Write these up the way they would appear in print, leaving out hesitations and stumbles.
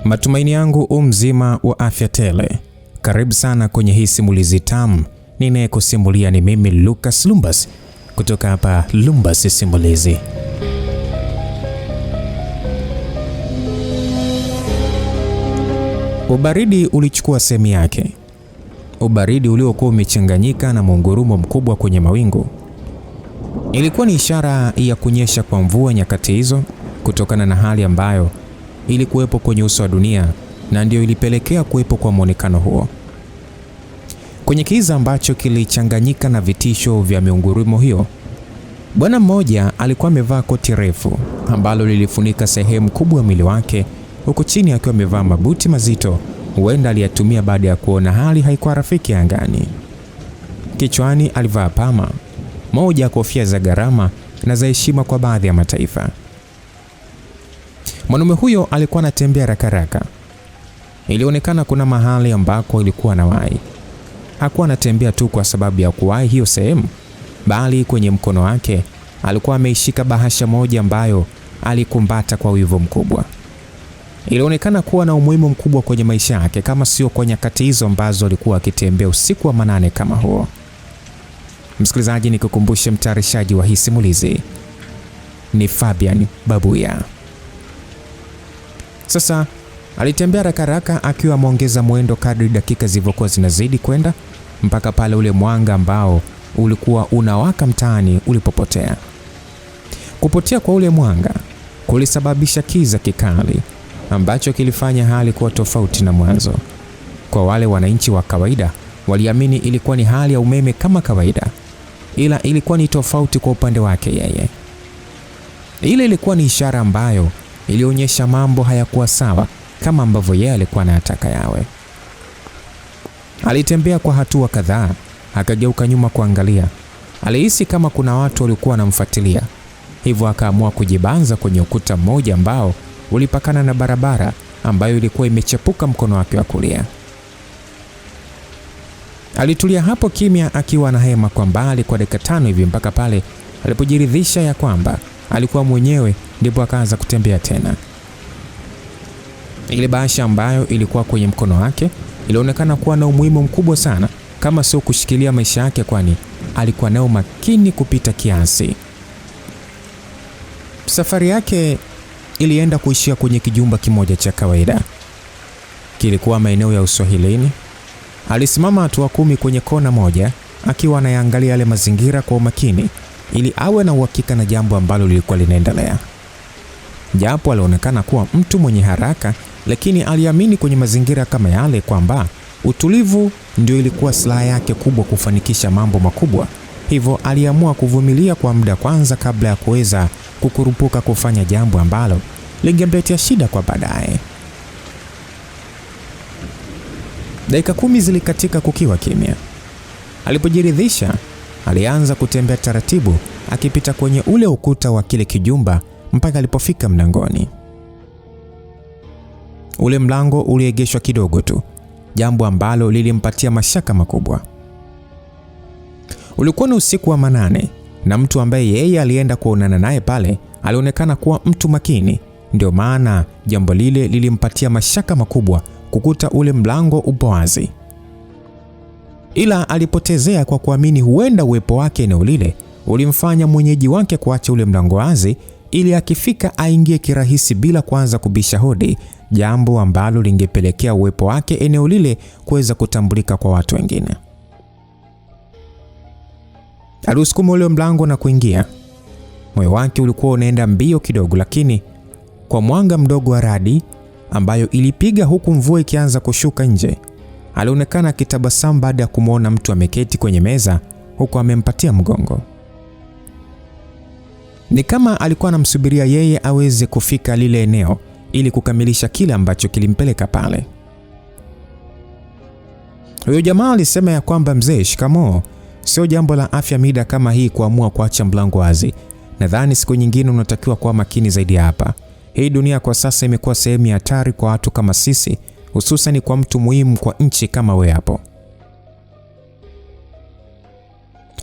Matumaini yangu mzima wa afya tele. Karibu sana kwenye hii simulizi tamu. Ninayekusimulia ni mimi Lucas Lumbas kutoka hapa Lumbas Simulizi. Ubaridi ulichukua sehemu yake. Ubaridi uliokuwa umechanganyika na mungurumo mkubwa kwenye mawingu. Ilikuwa ni ishara ya kunyesha kwa mvua nyakati hizo, kutokana na hali ambayo ilikuwepo kwenye uso wa dunia, na ndio ilipelekea kuwepo kwa muonekano huo. Kwenye kiza ambacho kilichanganyika na vitisho vya mungurumo hiyo, bwana mmoja alikuwa amevaa koti refu ambalo lilifunika sehemu kubwa ya mwili wake, huku chini akiwa amevaa mabuti mazito, huenda aliyatumia baada ya kuona hali haikuwa rafiki angani. Kichwani alivaa pama, moja kofia za gharama na za heshima kwa baadhi ya mataifa. Mwanaume huyo alikuwa anatembea haraka haraka. Ilionekana kuna mahali ambako ilikuwa na wahi. Hakuwa anatembea tu kwa sababu ya kuwahi hiyo sehemu, bali kwenye mkono wake alikuwa ameishika bahasha moja ambayo alikumbata kwa wivu mkubwa. Ilionekana kuwa na umuhimu mkubwa kwenye maisha yake, kama sio kwa nyakati hizo ambazo alikuwa akitembea usiku wa manane kama huo. Msikilizaji, nikukumbushe mtayarishaji wa hii simulizi ni Fabian Babuya. Sasa alitembea haraka akiwa ameongeza mwendo kadri dakika zilivyokuwa zinazidi kwenda, mpaka pale ule mwanga ambao ulikuwa unawaka mtaani ulipopotea. Kupotea kwa ule mwanga kulisababisha kiza kikali ambacho kilifanya hali kuwa tofauti na mwanzo. Kwa wale wananchi wa kawaida, waliamini ilikuwa ni hali ya umeme kama kawaida, ila ilikuwa ni tofauti kwa upande wake yeye. Ile ilikuwa ni ishara ambayo ilionyesha mambo hayakuwa sawa kama ambavyo yeye alikuwa anataka yawe. Alitembea kwa hatua kadhaa, akageuka nyuma kuangalia. Alihisi kama kuna watu walikuwa wanamfuatilia, hivyo akaamua kujibanza kwenye ukuta mmoja ambao ulipakana na barabara ambayo ilikuwa imechepuka mkono wake wa kulia. Alitulia hapo kimya akiwa na hema kwa mbali kwa dakika 5 hivi, mpaka pale alipojiridhisha ya kwamba alikuwa mwenyewe, ndipo akaanza kutembea tena. Ile bahasha ambayo ilikuwa kwenye mkono wake ilionekana kuwa na umuhimu mkubwa sana, kama sio kushikilia maisha yake, kwani alikuwa nao makini kupita kiasi. Safari yake ilienda kuishia kwenye kijumba kimoja cha kawaida. Kilikuwa maeneo ya Uswahilini. Alisimama hatua 10 kwenye kona moja, akiwa anaangalia yale mazingira kwa umakini ili awe na uhakika na jambo ambalo lilikuwa linaendelea. Japo alionekana kuwa mtu mwenye haraka, lakini aliamini kwenye mazingira kama yale kwamba utulivu ndio ilikuwa silaha yake kubwa kufanikisha mambo makubwa. Hivyo aliamua kuvumilia kwa muda kwanza, kabla ya kuweza kukurupuka kufanya jambo ambalo lingemletea shida kwa baadaye. Dakika 10 zilikatika kukiwa kimya. Alipojiridhisha, alianza kutembea taratibu, akipita kwenye ule ukuta wa kile kijumba mpaka alipofika mlangoni. Ule mlango uliegeshwa kidogo tu, jambo ambalo lilimpatia mashaka makubwa. Ulikuwa ni usiku wa manane, na mtu ambaye yeye alienda kuonana naye pale alionekana kuwa mtu makini. Ndio maana jambo lile lilimpatia mashaka makubwa kukuta ule mlango upo wazi. Ila alipotezea kwa kuamini huenda uwepo wake eneo lile ulimfanya mwenyeji wake kuacha ule mlango wazi ili akifika aingie kirahisi bila kuanza kubisha hodi, jambo ambalo lingepelekea uwepo wake eneo lile kuweza kutambulika kwa watu wengine. Aliusukuma ule mlango na kuingia. Moyo wake ulikuwa unaenda mbio kidogo, lakini kwa mwanga mdogo wa radi ambayo ilipiga huku mvua ikianza kushuka nje, alionekana akitabasamu baada ya kumwona mtu ameketi kwenye meza huku amempatia mgongo. Ni kama alikuwa anamsubiria yeye aweze kufika lile eneo ili kukamilisha kile ambacho kilimpeleka pale. Huyo jamaa alisema ya kwamba, mzee, shikamoo. Sio jambo la afya mida kama hii kuamua kuacha mlango wazi. Nadhani siku nyingine unatakiwa kuwa makini zaidi hapa. Hii dunia kwa sasa imekuwa sehemu ya hatari kwa watu kama sisi, hususan kwa mtu muhimu kwa nchi kama wewe hapo.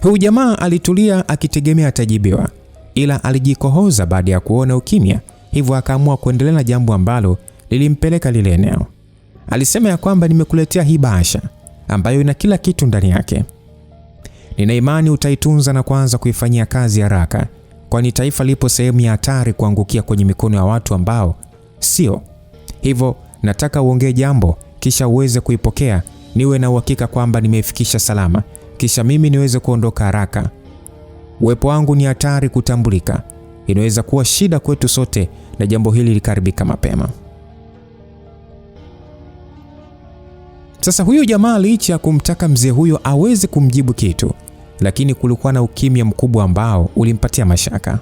Huyu jamaa alitulia akitegemea atajibiwa, ila alijikohoza baada ya kuona ukimya, hivyo akaamua kuendelea na jambo ambalo lilimpeleka lile eneo. Alisema ya kwamba nimekuletea hii bahasha ambayo ina kila kitu ndani yake. Nina imani utaitunza na kuanza kuifanyia kazi haraka, kwani taifa lipo sehemu ya hatari kuangukia kwenye mikono ya watu ambao sio. Hivyo nataka uongee jambo kisha uweze kuipokea, niwe na uhakika kwamba nimeifikisha salama, kisha mimi niweze kuondoka haraka. Uwepo wangu ni hatari kutambulika. Inaweza kuwa shida kwetu sote na jambo hili likaribika mapema. Sasa huyo jamaa licha ya kumtaka mzee huyo aweze kumjibu kitu, lakini kulikuwa na ukimya mkubwa ambao ulimpatia mashaka.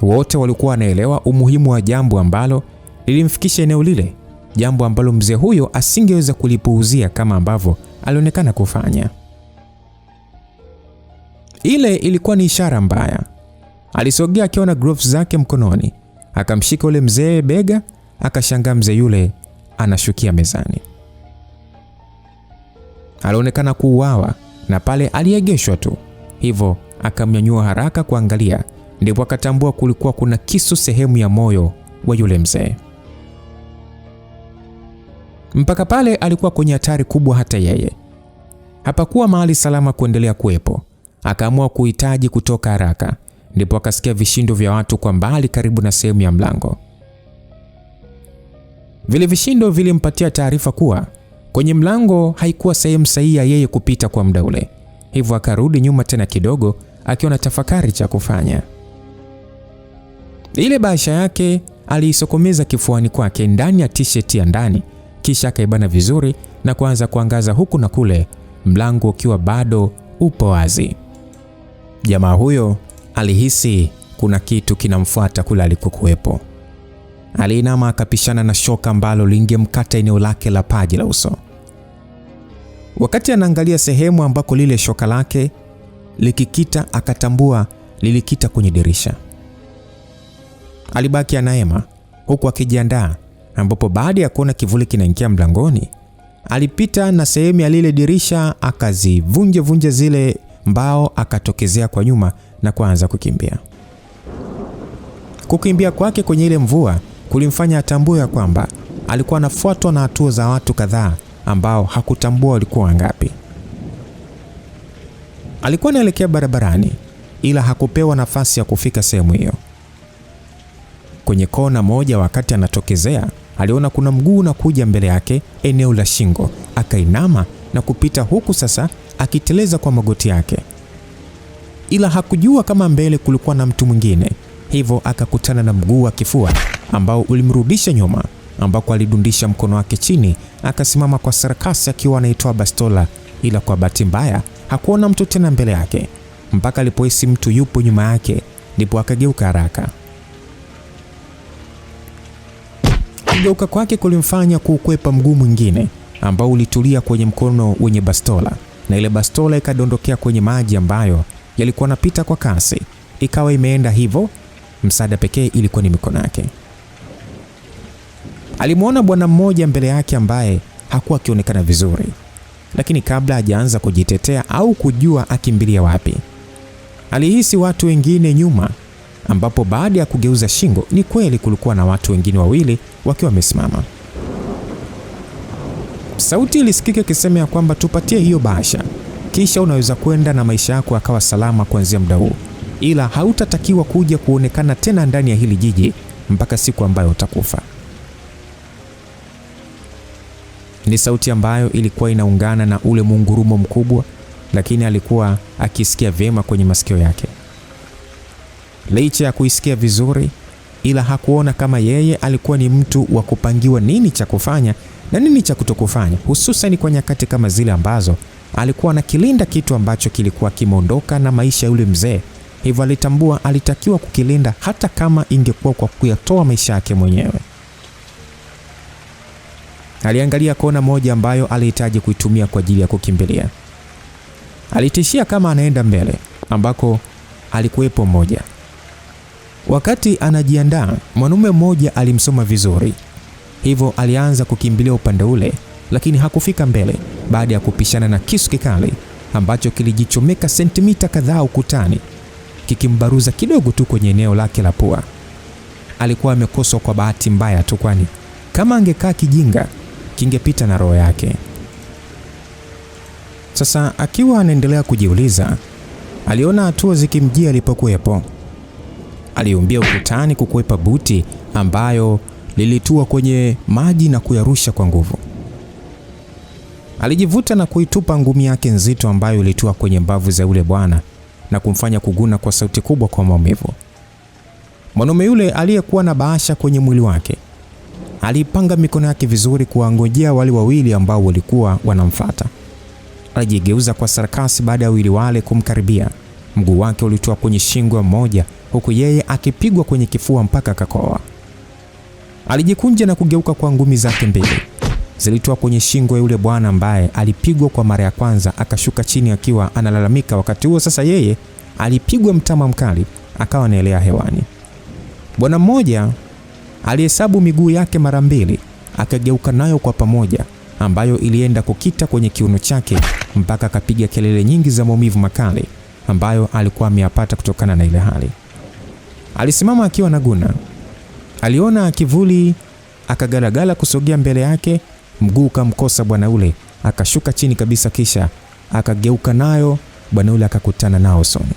Wote walikuwa wanaelewa umuhimu wa jambo ambalo lilimfikisha eneo lile, jambo ambalo mzee huyo asingeweza kulipuuzia kama ambavyo alionekana kufanya. Ile ilikuwa ni ishara mbaya. Alisogea akiwa na gloves zake mkononi, akamshika ule mzee bega, akashangaa mzee yule anashukia mezani. Alionekana kuuawa na pale aliegeshwa tu. Hivyo akamnyanyua haraka kuangalia, ndipo akatambua kulikuwa kuna kisu sehemu ya moyo wa yule mzee. Mpaka pale alikuwa kwenye hatari kubwa hata yeye. Hapakuwa mahali salama kuendelea kuwepo. Akaamua kuhitaji kutoka haraka, ndipo akasikia vishindo vya watu kwa mbali karibu na sehemu ya mlango. Vile vishindo vilimpatia taarifa kuwa kwenye mlango haikuwa sehemu sahihi ya yeye kupita kwa muda ule. Hivyo akarudi nyuma tena kidogo akiwa na tafakari cha kufanya. Ile bahasha yake aliisokomeza kifuani kwake ndani ya t-shirt ya ndani, kisha akaibana vizuri na kuanza kuangaza huku na kule, mlango ukiwa bado upo wazi. Jamaa huyo alihisi kuna kitu kinamfuata kule alikokuwepo. Aliinama akapishana na shoka ambalo lingemkata eneo lake la paji la uso. Wakati anaangalia sehemu ambako lile shoka lake likikita, akatambua lilikita kwenye dirisha. Alibaki anaema huku akijiandaa, ambapo baada ya kuona kivuli kinaingia mlangoni, alipita na sehemu ya lile dirisha, akazivunja zile mbao, akatokezea kwa nyuma na kuanza kukimbia. Kukimbia kwake kwenye ile mvua kulimfanya atambue ya kwamba alikuwa anafuatwa na hatua za watu kadhaa ambao hakutambua walikuwa wangapi. Alikuwa anaelekea barabarani, ila hakupewa nafasi ya kufika sehemu hiyo. Kwenye kona moja, wakati anatokezea, aliona kuna mguu unakuja mbele yake eneo la shingo. Akainama na kupita huku sasa akiteleza kwa magoti yake, ila hakujua kama mbele kulikuwa na mtu mwingine. Hivyo akakutana na mguu wa kifua ambao ulimrudisha nyuma, ambako alidundisha mkono wake chini, akasimama kwa sarakasi akiwa anaitoa bastola, ila kwa bahati mbaya hakuona mtu tena mbele yake. Mpaka alipohisi mtu yupo nyuma yake, ndipo akageuka haraka. Kugeuka kwake kulimfanya kuukwepa mguu mwingine ambao ulitulia kwenye mkono wenye bastola, na ile bastola ikadondokea kwenye maji ambayo yalikuwa yanapita kwa kasi. Ikawa imeenda hivyo. Msaada pekee ilikuwa ni mikono yake. Alimuona bwana mmoja mbele yake ambaye hakuwa akionekana vizuri, lakini kabla hajaanza kujitetea au kujua akimbilia wapi, alihisi watu wengine nyuma, ambapo baada ya kugeuza shingo, ni kweli kulikuwa na watu wengine wawili wakiwa wamesimama. Sauti ilisikika ikisema ya kwamba tupatie hiyo bahasha, kisha unaweza kwenda na maisha yako akawa salama kuanzia muda huu, ila hautatakiwa kuja kuonekana tena ndani ya hili jiji mpaka siku ambayo utakufa. Ni sauti ambayo ilikuwa inaungana na ule mungurumo mkubwa, lakini alikuwa akisikia vyema kwenye masikio yake. Licha ya kuisikia vizuri, ila hakuona kama yeye alikuwa ni mtu wa kupangiwa nini cha kufanya na nini cha kutokufanya, hususan kwa nyakati kama zile ambazo alikuwa anakilinda kitu ambacho kilikuwa kimeondoka na maisha yule mzee. Hivyo alitambua alitakiwa kukilinda hata kama ingekuwa kwa kuyatoa maisha yake mwenyewe. Aliangalia kona moja ambayo alihitaji kuitumia kwa ajili ya kukimbilia. Alitishia kama anaenda mbele ambako alikuwepo mmoja. Wakati anajiandaa, mwanaume mmoja alimsoma vizuri. Hivyo alianza kukimbilia upande ule, lakini hakufika mbele baada ya kupishana na kisu kikali ambacho kilijichomeka sentimita kadhaa ukutani, kikimbaruza kidogo tu kwenye eneo lake la pua. alikuwa amekoswa kwa bahati mbaya tu, kwani kama angekaa kijinga kingepita na roho yake. Sasa akiwa anaendelea kujiuliza, aliona hatua zikimjia alipokuwepo. Aliumbia ukutani kukwepa buti ambayo lilitua kwenye maji na kuyarusha kwa nguvu. Alijivuta na kuitupa ngumi yake nzito ambayo ilitua kwenye mbavu za yule bwana na kumfanya kuguna kwa sauti kubwa kwa maumivu. Mwanaume yule aliyekuwa na bahasha kwenye mwili wake alipanga mikono yake vizuri kuwangojea wale wawili ambao walikuwa wanamfuata. Alijigeuza kwa sarakasi baada ya wawili wale kumkaribia. Mguu wake ulitua kwenye shingo mmoja huku yeye akipigwa kwenye kifua mpaka akakoa. Alijikunja na kugeuka kwa ngumi zake mbili. Zilitua kwenye shingo ya yule bwana ambaye alipigwa kwa mara ya kwanza, akashuka chini akiwa analalamika. Wakati huo sasa yeye alipigwa mtama mkali akawa anaelea hewani. Bwana mmoja alihesabu miguu yake mara mbili, akageuka nayo kwa pamoja ambayo ilienda kukita kwenye kiuno chake mpaka akapiga kelele nyingi za maumivu makali ambayo alikuwa ameyapata kutokana na ile hali. Alisimama akiwa na guna. Aliona kivuli, akagalagala kusogea mbele yake. Mguu kamkosa bwana ule, akashuka chini kabisa, kisha akageuka nayo. Bwana ule akakutana nao usoni.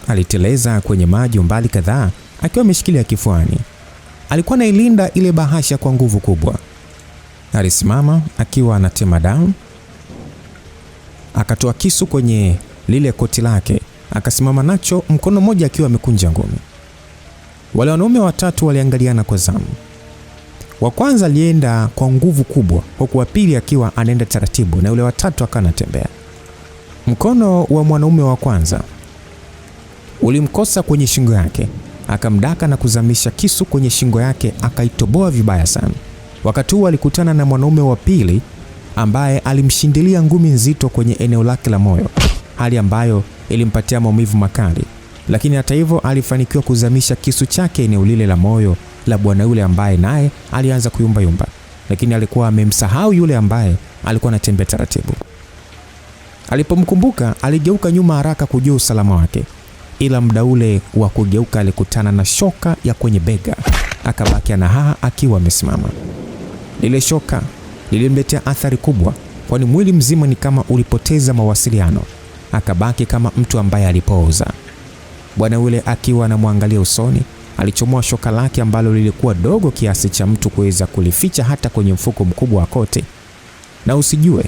Aliteleza kwenye maji umbali kadhaa akiwa ameshikilia kifuani. Alikuwa anailinda ile bahasha kwa nguvu kubwa. Alisimama akiwa anatema damu. Akatoa kisu kwenye lile koti lake, akasimama nacho, mkono mmoja akiwa amekunja ngumi. Wale wanaume watatu waliangaliana kwa zamu. Wa kwanza alienda kwa nguvu kubwa, huku wa pili akiwa anaenda taratibu, na yule wa tatu akawa anatembea. Mkono wa mwanaume wa kwanza ulimkosa kwenye shingo yake, akamdaka na kuzamisha kisu kwenye shingo yake, akaitoboa vibaya sana. Wakati huo alikutana na mwanaume wa pili ambaye alimshindilia ngumi nzito kwenye eneo lake la moyo, hali ambayo ilimpatia maumivu makali, lakini hata hivyo alifanikiwa kuzamisha kisu chake eneo lile la moyo la bwana yule ambaye naye alianza kuyumba, lakini alikuwa amemsahau yule ambaye alikuwa anatembea taratibu. Alipomkumbuka aligeuka nyuma haraka kujua usalama wake, ila muda ule wa kugeuka alikutana na shoka ya kwenye bega, akabaki anahaa akiwa amesimama. Lile shoka lilimletea athari kubwa, kwani mwili mzima ni kama ulipoteza mawasiliano, akabaki kama mtu ambaye alipooza. Bwana yule akiwa anamwangalia usoni, alichomoa shoka lake ambalo lilikuwa dogo kiasi cha mtu kuweza kulificha hata kwenye mfuko mkubwa wa koti, na usijue,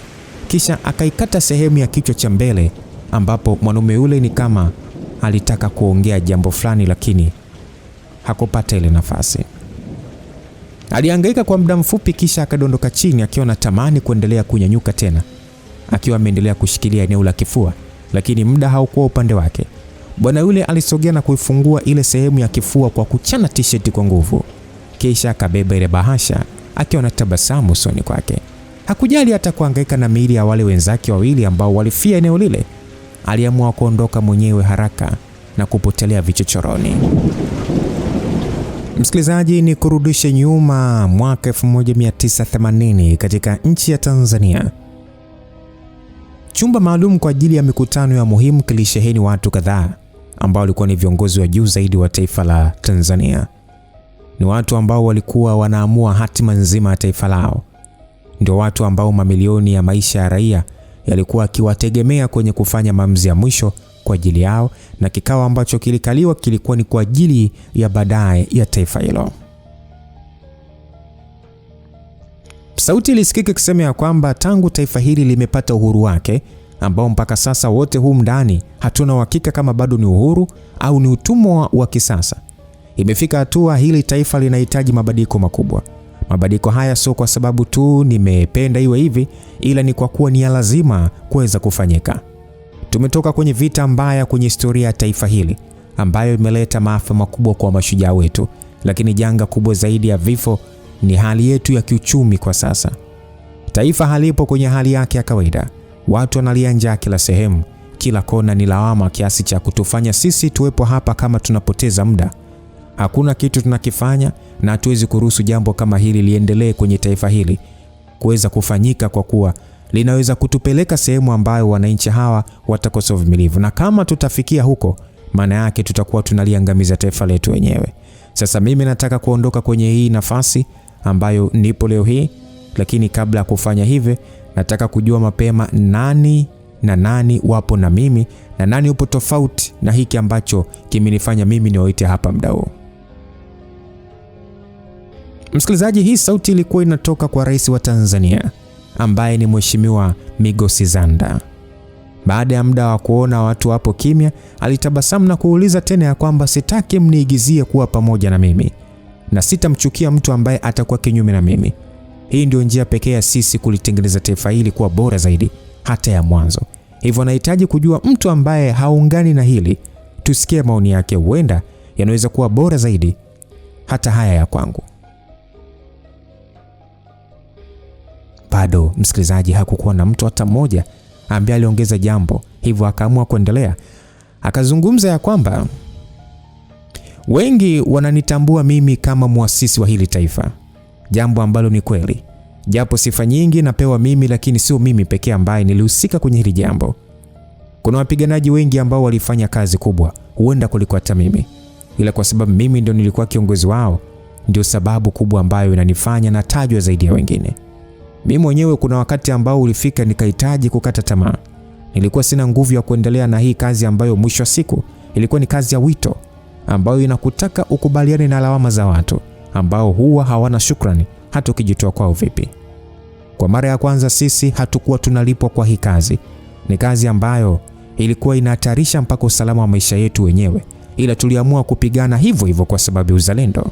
kisha akaikata sehemu ya kichwa cha mbele, ambapo mwanaume yule ni kama alitaka kuongea jambo fulani lakini hakupata ile nafasi. Alihangaika kwa muda mfupi, kisha akadondoka chini akiwa anatamani kuendelea kunyanyuka tena, akiwa ameendelea kushikilia eneo la kifua, lakini muda haukuwa upande wake. Bwana yule alisogea na kuifungua ile sehemu ya kifua kwa kuchana t-shirt kwa nguvu, kisha akabeba ile bahasha akiwa na tabasamu usoni kwake. Hakujali hata kuhangaika na miili ya wale wenzake wawili ambao walifia eneo lile. Aliamua kuondoka mwenyewe haraka na kupotelea vichochoroni. Msikilizaji, ni kurudishe nyuma mwaka 1980 katika nchi ya Tanzania. Chumba maalum kwa ajili ya mikutano ya muhimu kilisheheni watu kadhaa ambao walikuwa ni viongozi wa juu zaidi wa taifa la Tanzania. Ni watu ambao walikuwa wanaamua hatima nzima ya taifa lao. Ndio watu ambao mamilioni ya maisha ya raia yalikuwa akiwategemea kwenye kufanya maamuzi ya mwisho kwa ajili yao, na kikao ambacho kilikaliwa kilikuwa ni kwa ajili ya baadaye ya taifa hilo. Sauti ilisikika kusema ya kwamba tangu taifa hili limepata uhuru wake, ambao mpaka sasa wote humu ndani hatuna uhakika kama bado ni uhuru au ni utumwa wa kisasa, imefika hatua hili taifa linahitaji mabadiliko makubwa. Mabadiliko haya sio kwa sababu tu nimependa iwe hivi, ila ni kwa kuwa ni lazima kuweza kufanyika. Tumetoka kwenye vita mbaya kwenye historia ya taifa hili ambayo imeleta maafa makubwa kwa mashujaa wetu, lakini janga kubwa zaidi ya vifo ni hali yetu ya kiuchumi kwa sasa. Taifa halipo kwenye hali yake ya kawaida. Watu wanalia njaa kila sehemu, kila kona ni lawama kiasi cha kutufanya sisi tuwepo hapa kama tunapoteza muda. Hakuna kitu tunakifanya na hatuwezi kuruhusu jambo kama hili liendelee kwenye taifa hili kuweza kufanyika, kwa kuwa linaweza kutupeleka sehemu ambayo wananchi hawa watakosa uvumilivu, na kama tutafikia huko maana yake tutakuwa tunaliangamiza taifa letu wenyewe. Sasa mimi nataka kuondoka kwenye hii nafasi ambayo nipo leo hii, lakini kabla ya kufanya hivyo nataka kujua mapema nani na nani wapo na mimi na nani upo tofauti na hiki ambacho kimenifanya mimi niwaite hapa muda huu. Msikilizaji, hii sauti ilikuwa inatoka kwa Rais wa Tanzania ambaye ni Mheshimiwa Migos Zanda. Baada ya muda wa kuona watu wapo kimya, alitabasamu na kuuliza tena ya kwamba sitaki mniigizie kuwa pamoja na mimi na sitamchukia mtu ambaye atakuwa kinyume na mimi. Hii ndio njia pekee ya sisi kulitengeneza taifa hili kuwa bora zaidi hata ya mwanzo. Hivyo nahitaji kujua mtu ambaye haungani na hili, tusikie maoni yake, huenda yanaweza kuwa bora zaidi hata haya ya kwangu. Bado msikilizaji, hakukuwa na mtu hata mmoja ambaye aliongeza jambo, hivyo akaamua kuendelea. Akazungumza ya kwamba wengi wananitambua mimi kama muasisi wa hili taifa, jambo ambalo ni kweli. Japo sifa nyingi napewa mimi, lakini sio mimi pekee ambaye nilihusika kwenye hili jambo. Kuna wapiganaji wengi ambao walifanya kazi kubwa, huenda kuliko hata mimi, ila kwa sababu mimi ndio nilikuwa kiongozi wao, ndio sababu kubwa ambayo inanifanya natajwa zaidi ya wengine. Mimi mwenyewe kuna wakati ambao ulifika nikahitaji kukata tamaa. Nilikuwa sina nguvu ya kuendelea na hii kazi ambayo mwisho wa siku ilikuwa ni kazi ya wito, ambayo inakutaka ukubaliane na lawama za watu ambao huwa hawana shukrani hata ukijitoa kwao vipi. Kwa mara ya kwanza sisi hatukuwa tunalipwa kwa hii kazi. Ni kazi ambayo ilikuwa inahatarisha mpaka usalama wa maisha yetu wenyewe, ila tuliamua kupigana hivyo hivyo kwa sababu ya uzalendo.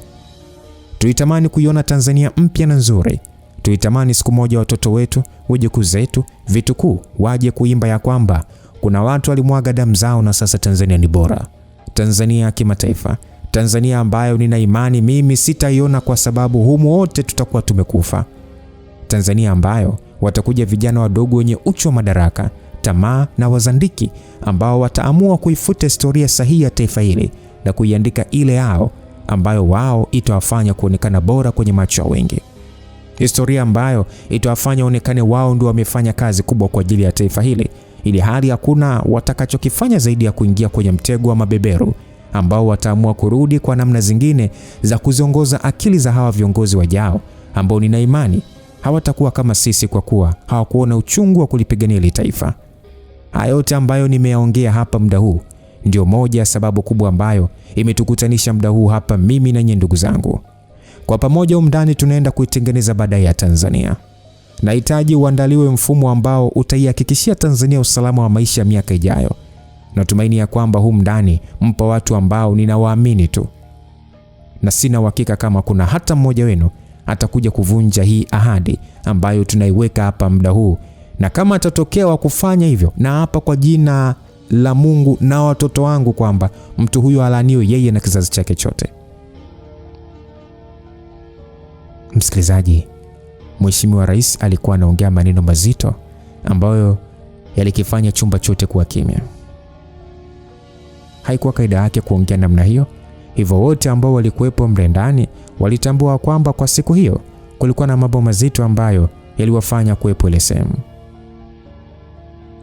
Tulitamani kuiona Tanzania mpya na nzuri. Tulitamani siku moja watoto wetu, wajukuu zetu, vitukuu waje kuimba ya kwamba kuna watu walimwaga damu zao na sasa Tanzania ni bora. Tanzania ya kimataifa, Tanzania ambayo nina imani mimi sitaiona kwa sababu humu wote tutakuwa tumekufa. Tanzania ambayo watakuja vijana wadogo wenye uchu wa madaraka, tamaa na wazandiki ambao wataamua kuifuta historia sahihi ya taifa hili na kuiandika ile yao ambayo wao itawafanya kuonekana bora kwenye macho ya wengi. Historia ambayo itawafanya onekane wao ndio wamefanya kazi kubwa kwa ajili ya taifa hili, ili hali hakuna watakachokifanya zaidi ya kuingia kwenye mtego wa mabeberu ambao wataamua kurudi kwa namna zingine za kuziongoza akili za hawa viongozi wajao ambao nina imani hawatakuwa kama sisi kwa kuwa hawakuona uchungu wa kulipigania hili taifa. Haya yote ambayo nimeyaongea hapa muda huu ndio moja ya sababu kubwa ambayo imetukutanisha muda huu hapa mimi na nyinyi ndugu zangu. Kwa pamoja umndani tunaenda kuitengeneza baadaye ya Tanzania. Nahitaji uandaliwe mfumo ambao utaihakikishia Tanzania usalama wa maisha miaka ijayo. Natumaini ya kwamba ndani mpa watu ambao ninawaamini tu. Na sina uhakika kama kuna hata mmoja wenu atakuja kuvunja hii ahadi ambayo tunaiweka hapa muda huu. Na kama atatokea wa kufanya hivyo, na hapa kwa jina la Mungu na watoto wangu kwamba mtu huyo alaniwe yeye na kizazi chake chote. Msikilizaji, Mheshimiwa Rais alikuwa anaongea maneno mazito ambayo yalikifanya chumba chote kuwa kimya. Haikuwa kaida yake kuongea namna hiyo, hivyo wote ambao walikuwepo mle ndani walitambua kwamba kwa siku hiyo kulikuwa na mambo mazito ambayo yaliwafanya kuwepo ile sehemu.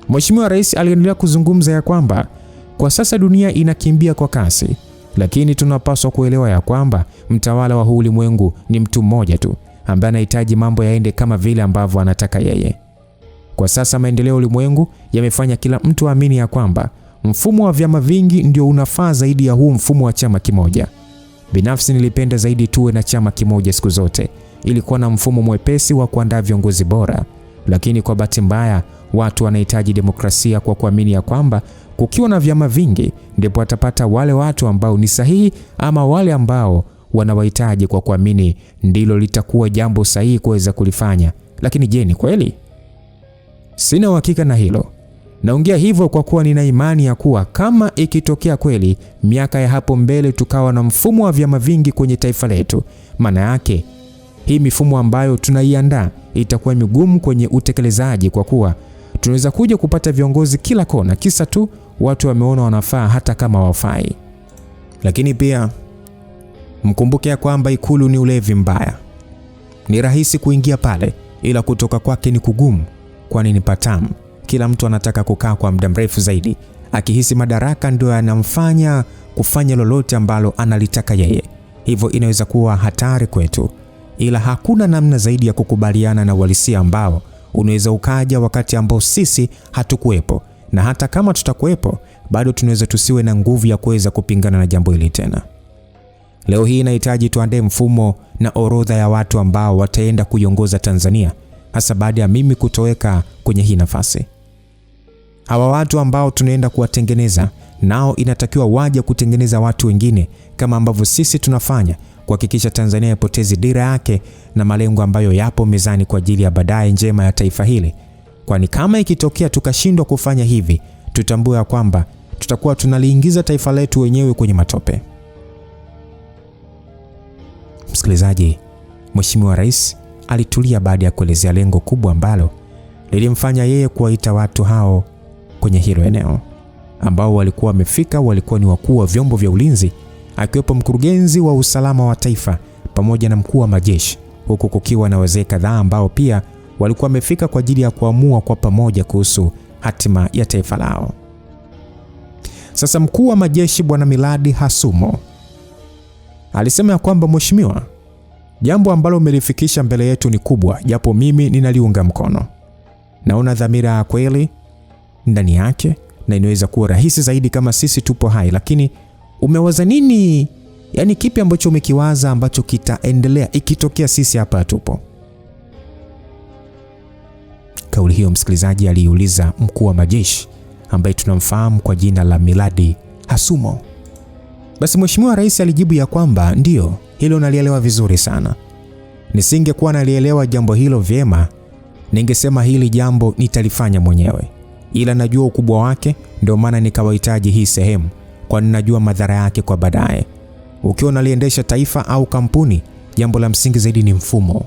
Mheshimiwa Rais aliendelea kuzungumza ya kwamba kwa sasa dunia inakimbia kwa kasi, lakini tunapaswa kuelewa ya kwamba mtawala wa huu ulimwengu ni mtu mmoja tu ambaye anahitaji mambo yaende kama vile ambavyo anataka yeye. Kwa sasa maendeleo ulimwengu yamefanya kila mtu aamini ya kwamba mfumo wa vyama vingi ndio unafaa zaidi ya huu mfumo wa chama kimoja. Binafsi nilipenda zaidi tuwe na chama kimoja siku zote, ilikuwa na mfumo mwepesi wa kuandaa viongozi bora, lakini kwa bahati mbaya watu wanahitaji demokrasia kwa kuamini ya kwamba kukiwa na vyama vingi ndipo watapata wale watu ambao ni sahihi ama wale ambao wanawahitaji kwa kuamini ndilo litakuwa jambo sahihi kuweza kulifanya. Lakini je, ni kweli? Sina uhakika na hilo. Naongea hivyo kwa kuwa nina imani ya kuwa kama ikitokea kweli miaka ya hapo mbele tukawa na mfumo wa vyama vingi kwenye taifa letu, maana yake hii mifumo ambayo tunaiandaa itakuwa migumu kwenye utekelezaji kwa kuwa tunaweza kuja kupata viongozi kila kona kisa tu watu wameona wanafaa hata kama wafai. Lakini pia mkumbuke ya kwamba Ikulu ni ulevi mbaya. Ni rahisi kuingia pale ila kutoka kwake ni kugumu, kwani ni patamu. Kila mtu anataka kukaa kwa muda mrefu zaidi, akihisi madaraka ndio yanamfanya kufanya lolote ambalo analitaka yeye. Hivyo inaweza kuwa hatari kwetu, ila hakuna namna zaidi ya kukubaliana na uhalisia ambao unaweza ukaja wakati ambao sisi hatukuwepo, na hata kama tutakuwepo bado tunaweza tusiwe na nguvu ya kuweza kupingana na jambo hili tena. Leo hii inahitaji tuandae mfumo na orodha ya watu ambao wataenda kuiongoza Tanzania, hasa baada ya mimi kutoweka kwenye hii nafasi. Hawa watu ambao tunaenda kuwatengeneza nao inatakiwa waje kutengeneza watu wengine kama ambavyo sisi tunafanya, kuhakikisha Tanzania ipotezi dira yake na malengo ambayo yapo mezani kwa ajili ya baadaye njema ya taifa hili. Kwani kama ikitokea tukashindwa kufanya hivi, tutambue kwamba tutakuwa tunaliingiza taifa letu wenyewe kwenye matope. Msikilizaji, Mheshimiwa Rais alitulia baada ya kuelezea lengo kubwa ambalo lilimfanya yeye kuwaita watu hao kwenye hilo eneo. Ambao walikuwa wamefika walikuwa ni wakuu wa vyombo vya ulinzi, akiwepo mkurugenzi wa usalama wa taifa pamoja na mkuu wa majeshi, huku kukiwa na wazee kadhaa ambao pia walikuwa wamefika kwa ajili ya kuamua kwa pamoja kuhusu hatima ya taifa lao. Sasa mkuu wa majeshi Bwana Millard Hasumo alisema ya kwamba, Mheshimiwa, jambo ambalo umelifikisha mbele yetu ni kubwa, japo mimi ninaliunga mkono. Naona dhamira ya kweli ndani yake na inaweza kuwa rahisi zaidi kama sisi tupo hai, lakini umewaza nini? Yaani kipi ambacho umekiwaza ambacho kitaendelea ikitokea sisi hapa tupo? Kauli hiyo msikilizaji aliuliza mkuu wa majeshi ambaye tunamfahamu kwa jina la Millard Hasumo. Basi Mheshimiwa Rais alijibu ya kwamba ndio, hilo nalielewa vizuri sana. Nisingekuwa nalielewa jambo hilo vyema, ningesema hili jambo nitalifanya mwenyewe. Ila najua ukubwa wake, ndio maana nikawahitaji hii sehemu, kwani najua madhara yake kwa baadaye. Ukiwa unaliendesha taifa au kampuni, jambo la msingi zaidi ni mfumo.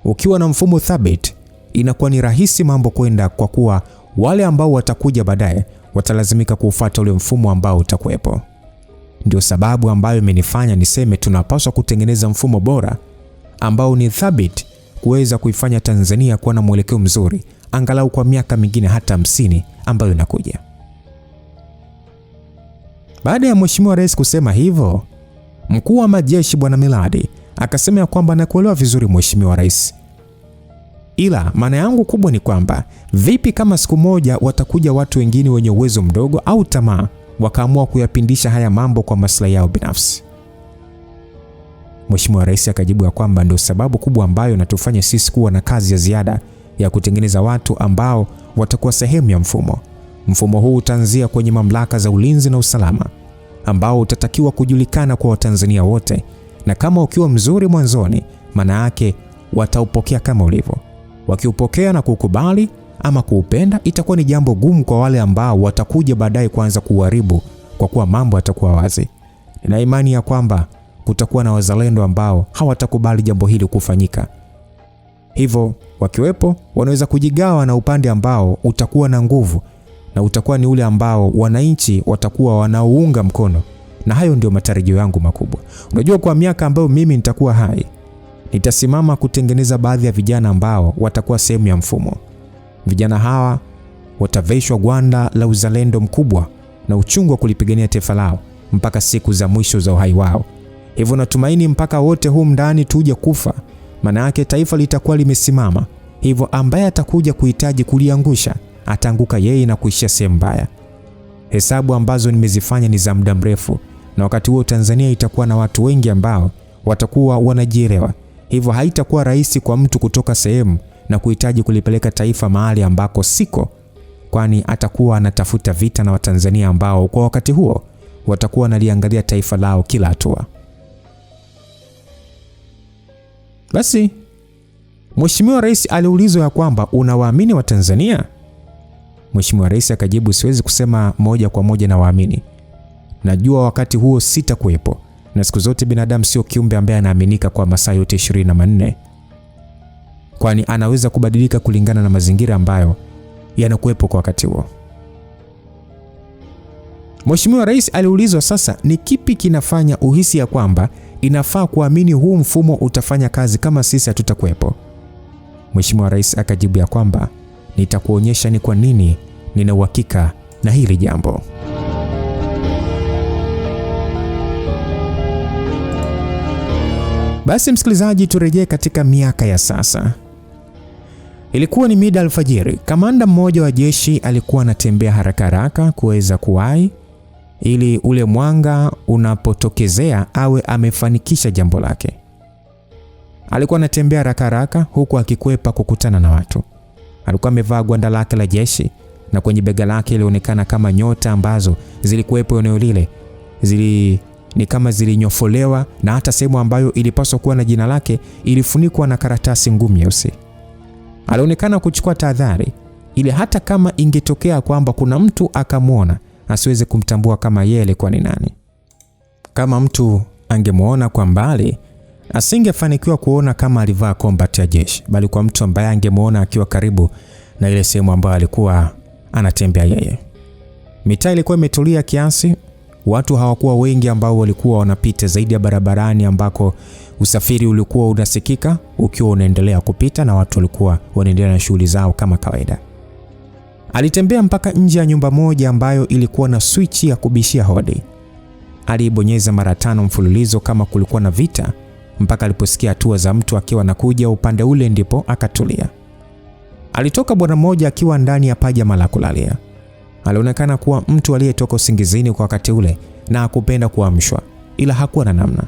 Ukiwa na mfumo thabiti, inakuwa ni rahisi mambo kwenda, kwa kuwa wale ambao watakuja baadaye watalazimika kuufuata ule mfumo ambao utakuwepo. Ndio sababu ambayo imenifanya niseme tunapaswa kutengeneza mfumo bora ambao ni thabiti, kuweza kuifanya Tanzania kuwa na mwelekeo mzuri angalau kwa miaka mingine hata 50 ambayo inakuja. Baada ya Mheshimiwa Rais kusema hivyo, mkuu wa majeshi Bwana Millard akasema ya kwamba nakuelewa vizuri Mheshimiwa Rais, ila maana yangu kubwa ni kwamba vipi kama siku moja watakuja watu wengine wenye uwezo mdogo au tamaa wakaamua kuyapindisha haya mambo kwa maslahi yao binafsi. Mheshimiwa Rais akajibu ya kwamba ndio sababu kubwa ambayo natufanya sisi kuwa na kazi ya ziada ya kutengeneza watu ambao watakuwa sehemu ya mfumo. Mfumo huu utaanzia kwenye mamlaka za ulinzi na usalama ambao utatakiwa kujulikana kwa Watanzania wote, na kama ukiwa mzuri mwanzoni, maana yake wataupokea kama ulivyo. Wakiupokea na kukubali ama kuupenda, itakuwa ni jambo gumu kwa wale ambao watakuja baadaye kuanza kuharibu, kwa kuwa mambo yatakuwa wazi. Nina imani ya kwamba kutakuwa na wazalendo ambao hawatakubali jambo hili kufanyika. Hivyo wakiwepo wanaweza kujigawa na upande ambao utakuwa na nguvu, na utakuwa ni ule ambao wananchi watakuwa wanaounga mkono, na hayo ndio matarajio yangu makubwa. Unajua, kwa miaka ambayo mimi nitakuwa hai, nitasimama kutengeneza baadhi ya vijana ambao watakuwa sehemu ya mfumo. Vijana hawa wataveshwa gwanda la uzalendo mkubwa na uchungu wa kulipigania taifa lao mpaka siku za mwisho za uhai wao. Hivyo natumaini mpaka wote humu ndani tuje kufa, maana yake taifa litakuwa limesimama. Hivyo ambaye atakuja kuhitaji kuliangusha, ataanguka yeye na kuishia sehemu mbaya. Hesabu ambazo nimezifanya ni za muda mrefu, na wakati huo Tanzania itakuwa na watu wengi ambao watakuwa wanajielewa. Hivyo haitakuwa rahisi kwa mtu kutoka sehemu na kuhitaji kulipeleka taifa mahali ambako siko, kwani atakuwa anatafuta vita na Watanzania ambao kwa wakati huo watakuwa wanaliangalia taifa lao kila hatua. Basi Mheshimiwa Rais aliulizwa ya kwamba unawaamini Watanzania? Mheshimiwa Rais akajibu, siwezi kusema moja kwa moja na waamini. Najua wakati huo sitakuwepo, na siku zote binadamu sio kiumbe ambaye anaaminika kwa masaa yote 24, kwani anaweza kubadilika kulingana na mazingira ambayo yanakuwepo kwa wakati huo. Mheshimiwa Rais aliulizwa sasa ni kipi kinafanya uhisi ya kwamba inafaa kuamini huu mfumo utafanya kazi kama sisi hatutakuwepo. Mheshimiwa Rais akajibu ya kwamba nitakuonyesha ni kwa nini nina uhakika na hili jambo. Basi msikilizaji, turejee katika miaka ya sasa. Ilikuwa ni mida alfajiri. Kamanda mmoja wa jeshi alikuwa anatembea haraka haraka kuweza kuwahi ili ule mwanga unapotokezea awe amefanikisha jambo lake. Alikuwa anatembea haraka haraka huku akikwepa kukutana na watu. Alikuwa amevaa gwanda lake la jeshi na kwenye bega lake ilionekana kama nyota ambazo zilikuwepo eneo lile. Ni kama zilinyofolewa, na hata sehemu ambayo ilipaswa kuwa na jina lake ilifunikwa na karatasi ngumu nyeusi. Alionekana kuchukua tahadhari ili hata kama ingetokea kwamba kuna mtu akamwona asiweze kumtambua kama yeye alikuwa ni nani. Kama mtu angemwona kwa mbali, asingefanikiwa kuona kama alivaa combat ya jeshi, bali kwa mtu ambaye angemwona akiwa karibu na ile sehemu ambayo alikuwa anatembea yeye. Mitaa ilikuwa imetulia kiasi, watu hawakuwa wengi ambao walikuwa wanapita zaidi ya barabarani ambako usafiri ulikuwa unasikika ukiwa unaendelea kupita na watu walikuwa wanaendelea na shughuli zao kama kawaida. Alitembea mpaka nje ya nyumba moja ambayo ilikuwa na switch ya kubishia hodi. Alibonyeza mara 5 mfululizo kama kulikuwa na vita, mpaka aliposikia hatua za mtu akiwa anakuja upande ule, ndipo akatulia. Alitoka bwana mmoja akiwa ndani ya pajama la kulalia. Alionekana kuwa mtu aliyetoka usingizini kwa wakati ule na hakupenda kuamshwa, ila hakuwa na namna.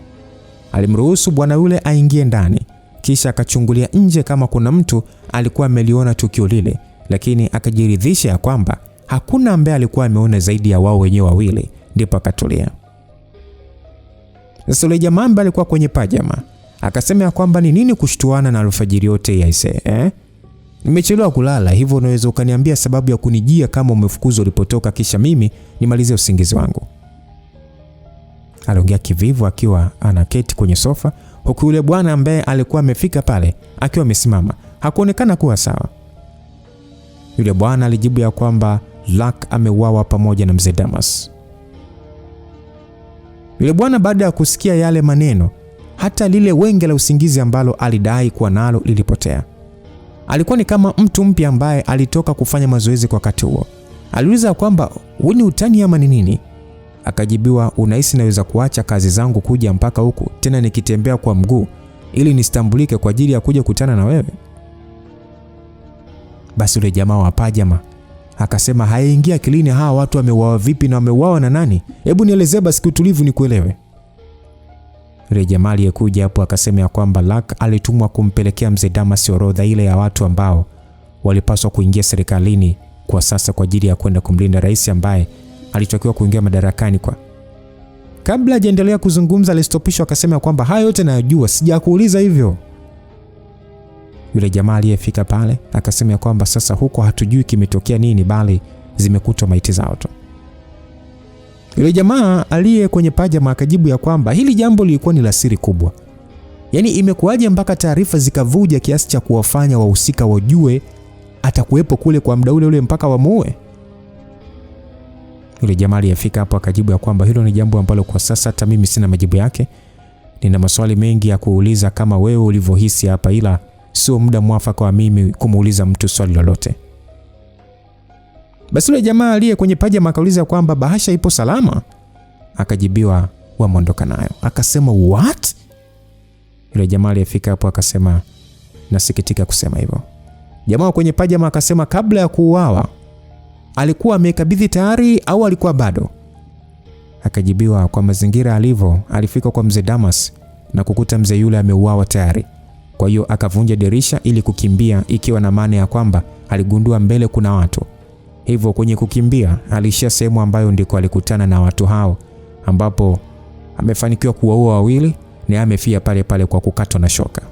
Alimruhusu bwana yule aingie ndani, kisha akachungulia nje kama kuna mtu alikuwa ameliona tukio lile, lakini akajiridhisha ya kwamba hakuna ambaye alikuwa ameona zaidi ya wao wenyewe wawili, ndipo akatulia. Sasa yule jamaa ambaye alikuwa kwenye pajama akasema ya kwamba ni nini kushtuana na alfajiri yote ya ise, Nimechelewa kulala, hivyo unaweza ukaniambia sababu ya kunijia kama umefukuzwa ulipotoka, kisha mimi nimalize usingizi wangu. Aliongea kivivu akiwa anaketi kwenye sofa, huku yule bwana ambaye alikuwa amefika pale akiwa amesimama. Hakuonekana kuwa sawa. Yule bwana alijibu ya kwamba Luck ameuawa pamoja na mzee Damas. Yule bwana baada ya kusikia yale maneno, hata lile wenge la usingizi ambalo alidai kuwa nalo lilipotea. Alikuwa ni kama mtu mpya ambaye alitoka kufanya mazoezi kwa wakati huo. Aliuliza kwamba huu ni utani ama ni nini? Akajibiwa, unahisi naweza kuacha kazi zangu kuja mpaka huku tena nikitembea kwa mguu ili nistambulike kwa ajili ya kuja kutana na wewe? Basi yule jamaa wa pajama akasema hayaingia akilini hawa watu wameuawa vipi na wameuawa na nani? Hebu nielezee basi utulivu nikuelewe. Yule jamaa aliyekuja hapo akasema ya kwamba Luck alitumwa kumpelekea mzee Damas orodha ile ya watu ambao walipaswa kuingia serikalini kwa sasa kwa ajili ya kwenda kumlinda rais ambaye alitakiwa kuingia madarakani kwa. Kabla hajaendelea kuzungumza alistopishwa akasema kwamba hayo yote najua, sijakuuliza hivyo. Yule jamaa aliyefika pale akasema kwamba sasa huko hatujui kimetokea nini, bali zimekutwa maiti zao tu. Yule jamaa aliye kwenye pajama akajibu ya kwamba hili jambo lilikuwa ni la siri kubwa. Yaani imekuwaje mpaka taarifa zikavuja kiasi cha kuwafanya wahusika wajue atakuwepo kule kwa muda ule mpaka wamuue? Yule jamaa aliyefika hapo akajibu ya kwamba hilo ni jambo ambalo kwa sasa hata mimi sina majibu yake. Nina maswali mengi ya kuuliza kama wewe ulivyohisi hapa, ila sio muda mwafaka wa mimi kumuuliza mtu swali lolote. Basi yule jamaa aliye kwenye pajama akauliza kwamba bahasha ipo salama? Akajibiwa wamondoka nayo. Akasema what? Yule jamaa aliyefika hapo akasema nasikitika kusema hivyo. Jamaa kwenye pajama akasema kabla ya kuuawa alikuwa amekabidhi tayari au alikuwa bado? Akajibiwa kwa mazingira alivyo alifika kwa mzee Damas na kukuta mzee yule ameuawa tayari. Kwa hiyo akavunja dirisha ili kukimbia, ikiwa na maana ya kwamba aligundua mbele kuna watu. Hivyo kwenye kukimbia alishia sehemu ambayo ndiko alikutana na watu hao, ambapo amefanikiwa kuwaua wawili na amefia pale pale kwa kukatwa na shoka.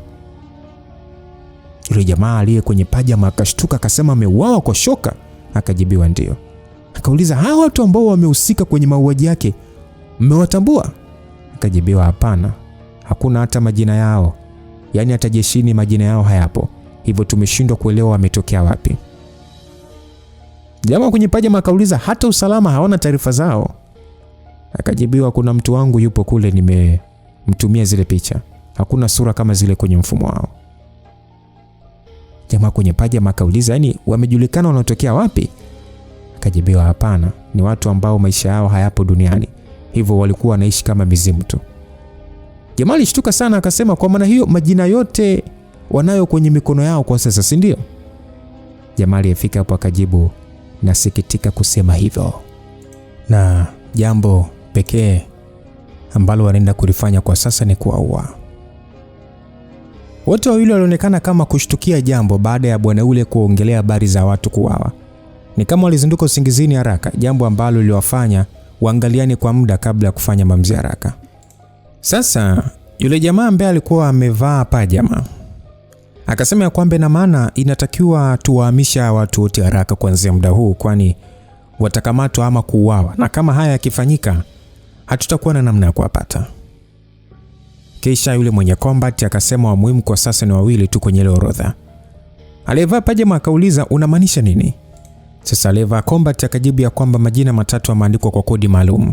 Yule jamaa aliye kwenye pajama akashtuka akasema ameuawa kwa shoka? Akajibiwa ndio. Akauliza hao watu ambao wamehusika kwenye mauaji yake mmewatambua? Akajibiwa hapana, hakuna hata majina yao. Yaani hata jeshini majina yao hayapo. Hivyo tumeshindwa kuelewa wametokea wapi. Jamaa kwenye pajama akauliza hata usalama hawana taarifa zao? Akajibiwa kuna mtu wangu yupo kule, nimemtumia zile picha. Hakuna sura kama zile kwenye mfumo wao. Jamaa kwenye pajama akauliza, yaani wamejulikana wanatokea wapi? Akajibiwa, hapana, ni watu ambao maisha yao hayapo duniani, hivyo walikuwa wanaishi kama mizimu tu. Jamaa alishtuka sana, akasema, kwa maana hiyo majina yote wanayo kwenye mikono yao kwa sasa, si ndio? Jamaa aliyefika hapo akajibu, nasikitika kusema hivyo, na jambo pekee ambalo wanaenda kulifanya kwa sasa ni kuwaua. Wote wawili walionekana kama kushtukia jambo baada ya bwana ule kuongelea habari za watu kuuawa. Ni kama walizinduka usingizini haraka, jambo ambalo liliwafanya waangaliane kwa muda kabla ya kufanya maamuzi haraka. Sasa yule jamaa ambaye alikuwa amevaa pajama akasema ya kwamba na maana inatakiwa tuwahamisha watu wote haraka kuanzia muda huu, kwani watakamatwa ama kuuawa, na kama haya yakifanyika hatutakuwa na namna ya kuwapata. Kisha yule mwenye combat akasema wa muhimu kwa sasa ni wawili tu kwenye ile orodha. Aliyevaa pajama akauliza, unamaanisha nini? Sasa aliyevaa combat akajibu ya kwamba majina matatu yameandikwa kwa kodi maalum.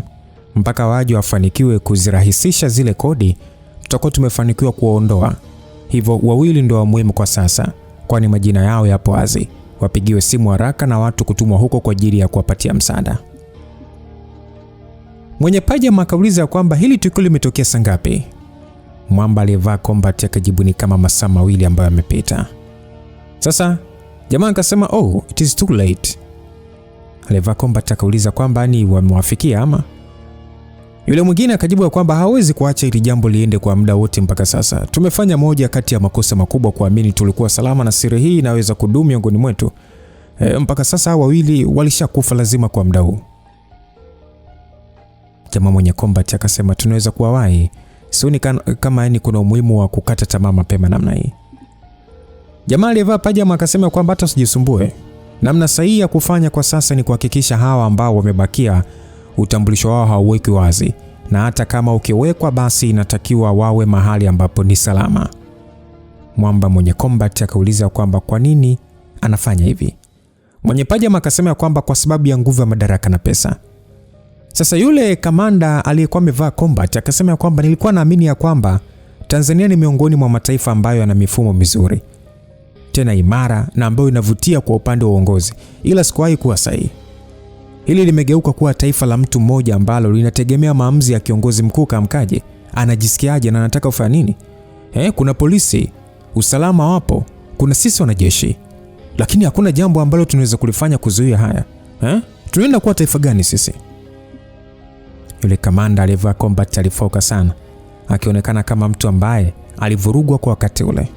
Mpaka waje wafanikiwe kuzirahisisha zile kodi, tutakuwa tumefanikiwa kuwaondoa. Hivyo wawili ndio wa muhimu kwa sasa, kwani majina yao yapo wazi. Wapigiwe simu haraka na watu kutumwa huko kwa ajili ya kuwapatia msaada. Mwenye pajama akauliza kwamba hili tukio limetokea saa ngapi? Mwamba aliyevaa combat akajibu ni kama masaa mawili ambayo yamepita. Sasa jamaa akasema, oh, it is too late. Aliyevaa combat akauliza kwamba ni wamewafikia ama? Yule mwingine akajibu kwamba hawezi kuacha hili jambo liende kwa muda wote mpaka sasa. Tumefanya moja kati ya makosa makubwa kuamini tulikuwa salama na siri hii inaweza kudumu miongoni mwetu. Mpaka sasa hao wawili walishakufa lazima kwa muda huu. Jamaa mwenye combat akasema tunaweza kuwawahi. Sioni kama yani kuna umuhimu wa kukata tamaa mapema namna hii. Jamaa aliyevaa pajama akasema kwamba hata usijisumbue. Namna sahihi ya kufanya kwa sasa ni kuhakikisha hawa ambao wamebakia utambulisho wao hauweki wazi, na hata kama ukiwekwa basi inatakiwa wawe mahali ambapo ni salama. Mwamba mwenye combat akauliza kwamba kwa nini anafanya hivi. Mwenye pajama akasema kwamba kwa sababu ya nguvu ya madaraka na pesa. Sasa yule kamanda aliyekuwa amevaa combat akasema kwamba nilikuwa naamini ya kwamba Tanzania ni miongoni mwa mataifa ambayo yana mifumo mizuri tena imara na ambayo inavutia kwa upande wa uongozi, ila sikuwahi kuwa sahihi. Hili limegeuka kuwa taifa la mtu mmoja ambalo linategemea maamuzi ya kiongozi mkuu kamkaje, anajisikiaje na anataka ufanye nini. Kuna polisi, usalama wapo, kuna sisi wanajeshi, lakini hakuna jambo ambalo tunaweza kulifanya kuzuia haya. Tunaenda kuwa taifa gani sisi? Yule kamanda aliyevaa combat alifoka sana, akionekana kama mtu ambaye alivurugwa kwa wakati ule.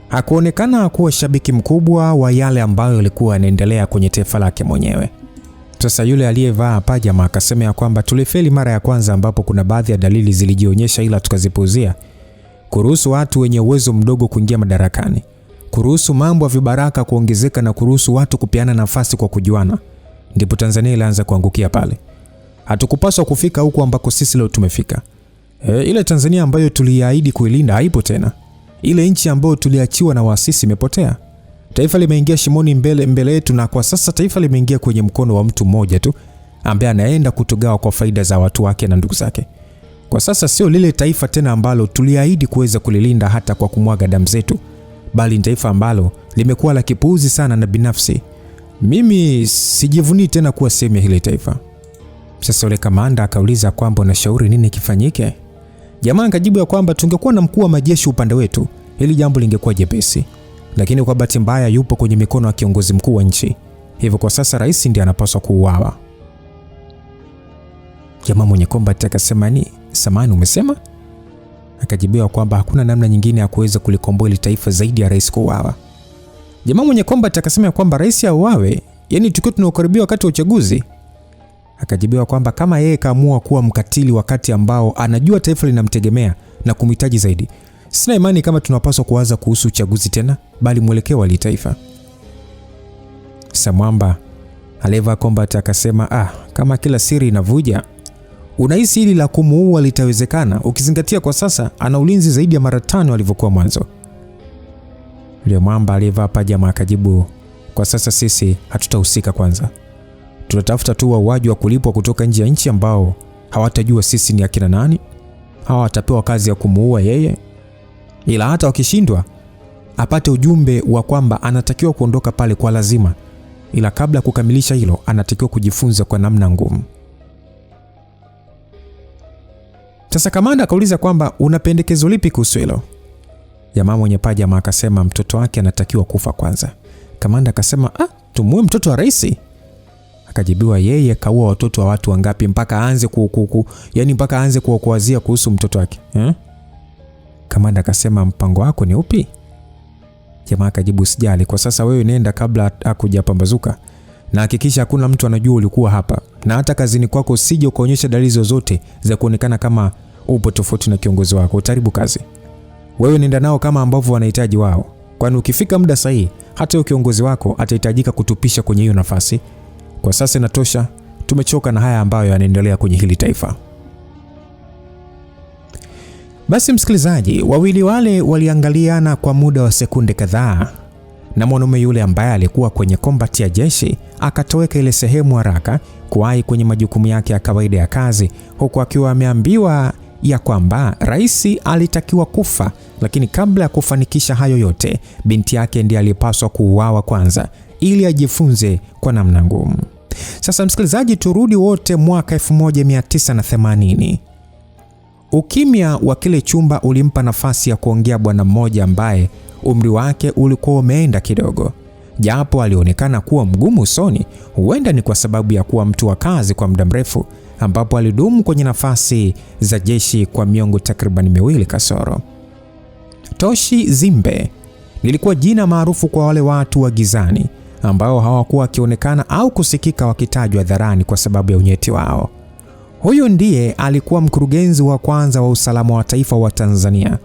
Hakuonekana kuwa shabiki mkubwa wa yale ambayo yalikuwa yanaendelea kwenye taifa lake mwenyewe. Sasa yule aliyevaa pajama akasema ya kwamba tulifeli mara ya kwanza ambapo kuna baadhi ya dalili zilijionyesha ila tukazipuuzia. Kuruhusu watu wenye uwezo mdogo kuingia madarakani, kuruhusu mambo ya vibaraka kuongezeka na kuruhusu watu kupeana nafasi kwa kujuana. Ndipo Tanzania ilianza kuangukia pale. Hatukupaswa kufika huko ambako sisi leo tumefika. Ile Tanzania ambayo tuliahidi kuilinda haipo tena. Ile nchi ambayo tuliachiwa na waasisi imepotea. Taifa limeingia shimoni mbele yetu, na kwa sasa taifa limeingia kwenye mkono wa mtu mmoja tu ambaye anaenda kutugawa kwa faida za watu wake na ndugu zake. Kwa sasa sio lile taifa tena ambalo tuliahidi kuweza kulilinda hata kwa kumwaga damu zetu, bali ni taifa ambalo limekuwa la kipuuzi sana na binafsi. Mimi sijivuni tena kuwa sehemu ya hile taifa. Sasa yule kamanda akauliza kwamba unashauri nini kifanyike? Jamaa akajibu ya kwamba tungekuwa na mkuu wa majeshi upande wetu, hili jambo lingekuwa jepesi. Lakini kwa bahati mbaya yupo kwenye mikono ya kiongozi mkuu wa nchi. Hivyo kwa sasa rais ndiye anapaswa kuuawa. Jamaa mwenye combat akasema ni samani umesema? Akajibiwa kwamba hakuna namna nyingine ya kuweza kulikomboa ile taifa zaidi ya rais kuuawa. Jamaa mwenye combat akasema kwamba rais auawe, yani tukio tunaokaribia wakati wa uchaguzi. Akajibiwa kwamba kama yeye kaamua kuwa mkatili wakati ambao anajua taifa linamtegemea na kumhitaji zaidi, sina imani kama tunapaswa kuanza kuhusu uchaguzi tena, bali mwelekeo wa taifa. Samwamba aliyevaa combat akasema kama kila siri inavuja, unahisi hili la kumuua litawezekana ukizingatia kwa sasa ana ulinzi zaidi ya mara 5 alivyokuwa mwanzo? Yule mwamba aliyevaa pajama akajibu, kwa sasa sisi hatutahusika kwanza. Tunatafuta tu wauaji wa kulipwa kutoka nje ya nchi ambao hawatajua sisi ni akina nani. Hawa watapewa kazi ya kumuua yeye. Ila hata wakishindwa, apate ujumbe wa kwamba anatakiwa kuondoka pale kwa lazima, ila kabla ya kukamilisha hilo anatakiwa kujifunza kwa namna ngumu. Sasa kamanda akauliza kwamba una pendekezo lipi kuhusu hilo? Jamaa mwenye pajama akasema mtoto wake anatakiwa kufa kwanza. Kamanda akasema tumue mtoto wa rais? Akajibiwa yeye kaua watoto wa watu wangapi mpaka aanze yani mpaka aanze kuwazia kuhusu mtoto wake? Kamanda akasema mpango wako ni upi? Jamaa akajibu sijali, kwa sasa wewe nenda kabla hakujapambazuka, na hakikisha hakuna mtu anajua ulikuwa hapa, na hata kazini kwako usije ukaonyesha dalili zozote za kuonekana kama upo tofauti na kiongozi wako, utaribu kazi. Wewe nenda nao kama ambavyo wanahitaji wao, kwani ukifika muda sahihi hata kiongozi wako atahitajika kutupisha kwenye hiyo nafasi. Kwa sasa inatosha, tumechoka na haya ambayo yanaendelea kwenye hili taifa. Basi msikilizaji, wawili wale waliangaliana kwa muda wa sekunde kadhaa, na mwanaume yule ambaye alikuwa kwenye kombati ya jeshi akatoweka ile sehemu haraka kuwahi kwenye majukumu yake ya kawaida ya kazi, huku akiwa ameambiwa ya kwamba rais alitakiwa kufa, lakini kabla ya kufanikisha hayo yote binti yake ndiye alipaswa kuuawa kwanza ili ajifunze kwa namna ngumu. Sasa msikilizaji, turudi wote mwaka 1980. Ukimya wa kile chumba ulimpa nafasi ya kuongea bwana mmoja ambaye umri wake ulikuwa umeenda kidogo. Japo alionekana kuwa mgumu usoni, huenda ni kwa sababu ya kuwa mtu wa kazi kwa muda mrefu, ambapo alidumu kwenye nafasi za jeshi kwa miongo takriban 2 kasoro. Toshi Zimbe lilikuwa jina maarufu kwa wale watu wa gizani ambao hawakuwa wakionekana au kusikika wakitajwa hadharani kwa sababu ya unyeti wao. Huyu ndiye alikuwa mkurugenzi wa kwanza wa usalama wa taifa wa Tanzania,